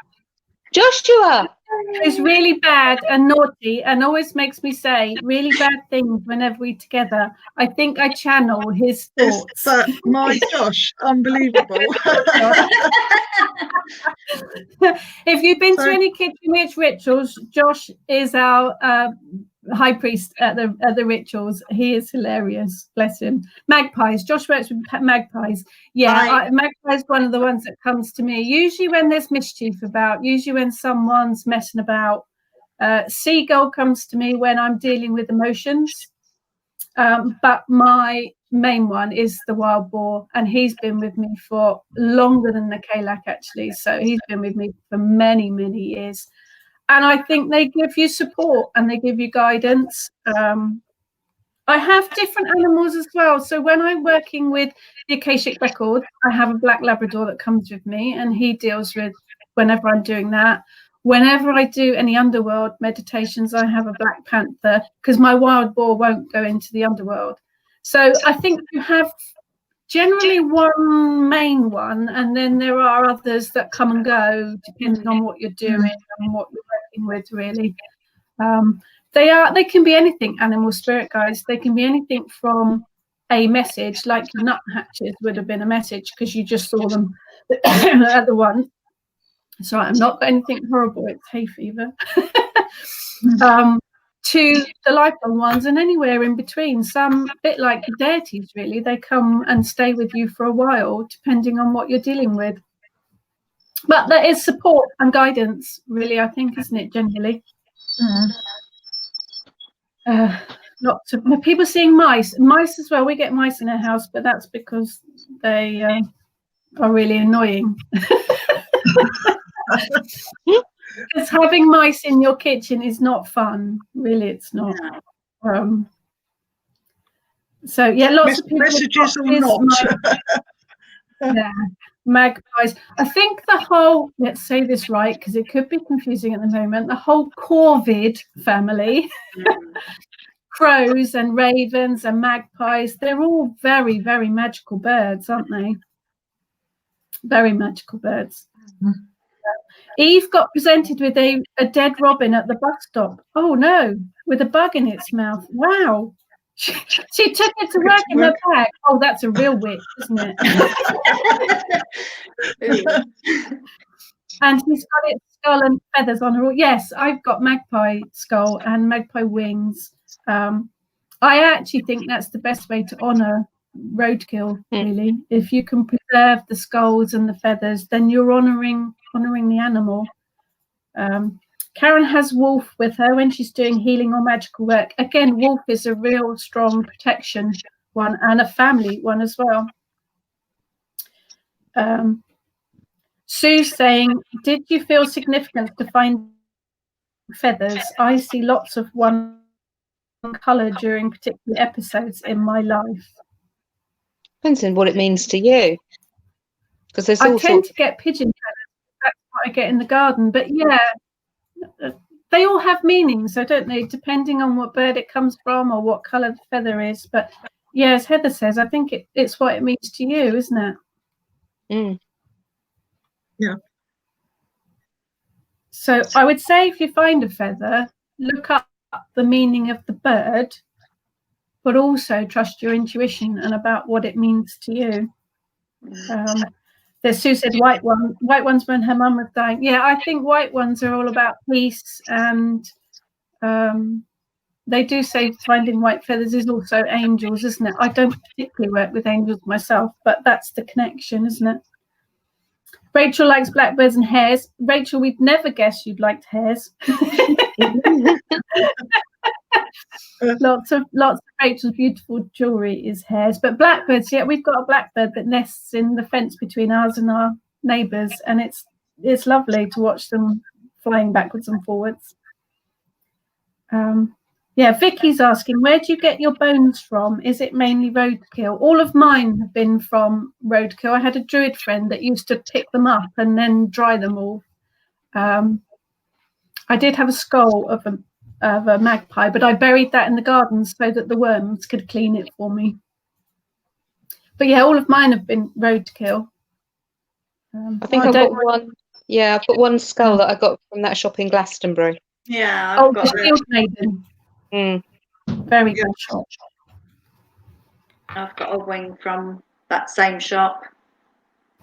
Joshua! Who's really bad and naughty and always makes me say really bad things whenever we're together. I think I channel his thoughts. But my Josh, unbelievable. If you've been to any Kitchen Witch rituals, Josh is our high priest at the rituals. He is hilarious, bless him. Magpies. Josh works with magpies. Yeah, magpie's one of the ones that comes to me usually when there's mischief about, usually when someone's messing about. Seagull comes to me when I'm dealing with emotions, but my main one is the wild boar, and he's been with me for longer than the Kalak actually, so he's been with me for many years. And I think they give you support and they give you guidance. I have different animals as well. So when I'm working with the Akashic Record, I have a black Labrador that comes with me, and he deals with whenever I'm doing that. Whenever I do any underworld meditations, I have a black panther because my wild boar won't go into the underworld. So I think you have generally one main one, and then there are others that come and go depending on what you're doing and what you're working with, really. They can be anything, animal spirit guides. They can be anything from a message, like your nuthatches would have been a message because you just saw them at the one. So I'm not got anything horrible, it's hay fever. To the lifelong ones and anywhere in between. Some a bit like the deities, really. They come and stay with you for a while, depending on what you're dealing with. But there is support and guidance, really, I think, isn't it, generally? Lots of people seeing mice as well. We get mice in our house, but that's because they are really annoying. Because having mice in your kitchen is not fun, really. It's not. So yeah, lots of people. Messages or not. Yeah, magpies. I think the whole, let's say this right, because it could be confusing at the moment, the whole corvid family, crows and ravens and magpies, they're all very magical birds, aren't they? Very magical birds. Eve got presented with a dead robin at the bus stop. Oh no, with a bug in its mouth. Wow. She took it to work in her bag. Oh, that's a real witch, isn't it? And she's got its skull and feathers on her. Yes, I've got magpie skull and magpie wings. I actually think that's the best way to honour roadkill, really. If you can preserve the skulls and the feathers, then you're honouring the animal. Karen has wolf with her when she's doing healing or magical work. Again, wolf is a real strong protection one and a family one as well. Sue's saying, did you feel significance to find feathers? I see lots of one colour during particular episodes in my life. Depends on what it means to you. Because there's I tend to get pigeon feathers. That's what I get in the garden. But yeah, they all have meanings, so don't they, depending on what bird it comes from or what colour the feather is. But yeah, as Heather says, I think it's what it means to you, isn't it? Mm. Yeah. So I would say if you find a feather, look up the meaning of the bird, but also trust your intuition and about what it means to you. There's Sue said white ones when her mum was dying. Yeah, I think white ones are all about peace, and they do say finding white feathers is also angels, isn't it? I don't particularly work with angels myself, but that's the connection, isn't it? Rachel likes blackbirds and hares. Rachel, we'd never guess you'd liked hares. Lots of Rachel's beautiful jewellery is hares, but blackbirds. Yeah, we've got a blackbird that nests in the fence between ours and our neighbours, and it's lovely to watch them flying backwards and forwards. Yeah, Vicky's asking, where do you get your bones from? Is it mainly roadkill? All of mine have been from roadkill. I had a druid friend that used to pick them up and then dry them all. I did have a skull of a magpie, but I buried that in the garden so that the worms could clean it for me. But yeah, all of mine have been roadkill. I think I've got one. Yeah, I've got one skull that I got from that shop in Glastonbury. Yeah, I've got the Shield Maiden. Mm. Very good shop. I've got a wing from that same shop.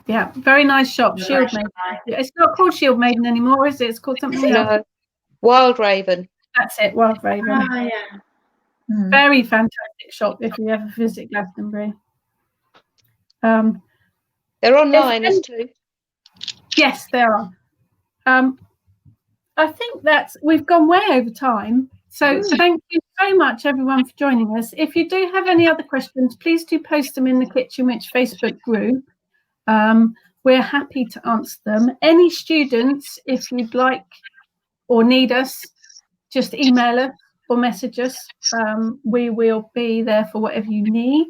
Yeah, very nice shop. Shield Maiden. Yeah, it's not called Shield Maiden anymore, is it? It's called something else. Wild Raven. That's it, Wild Raven. Oh, yeah. Very fantastic shop if you ever visit Glastonbury. They're online as too. Yes, they are. I think we've gone way over time. So thank you so much, everyone, for joining us. If you do have any other questions, please do post them in the Kitchen Witch Facebook group. We're happy to answer them. Any students, if you'd like or need us, just email us or message us. We will be there for whatever you need.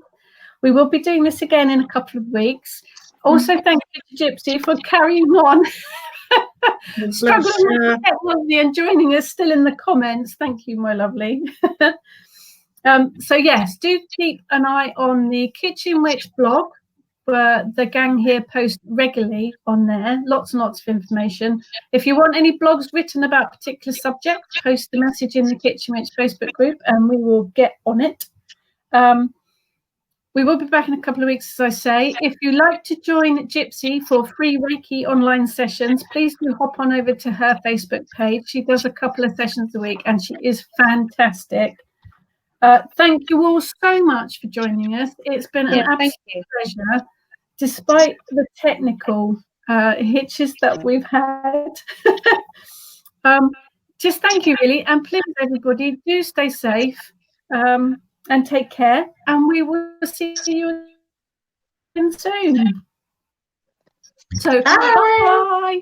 We will be doing this again in a couple of weeks. Also, thank you to Gypsy for carrying on. Struggling with technology and joining us still in the comments. Thank you, my lovely. So yes, do keep an eye on the Kitchen Witch blog, where the gang here post regularly on there. Lots and lots of information. If you want any blogs written about particular subjects, post the message in the Kitchen Witch Facebook group and we will get on it. We will be back in a couple of weeks, as I say. If you'd like to join Gypsy for free Reiki online sessions, please do hop on over to her Facebook page. She does a couple of sessions a week and she is fantastic. Thank you all so much for joining us. It's been an absolute pleasure, despite the technical hitches that we've had. Just thank you, really. And please, everybody, do stay safe. And take care, and we will see you again soon. So, bye.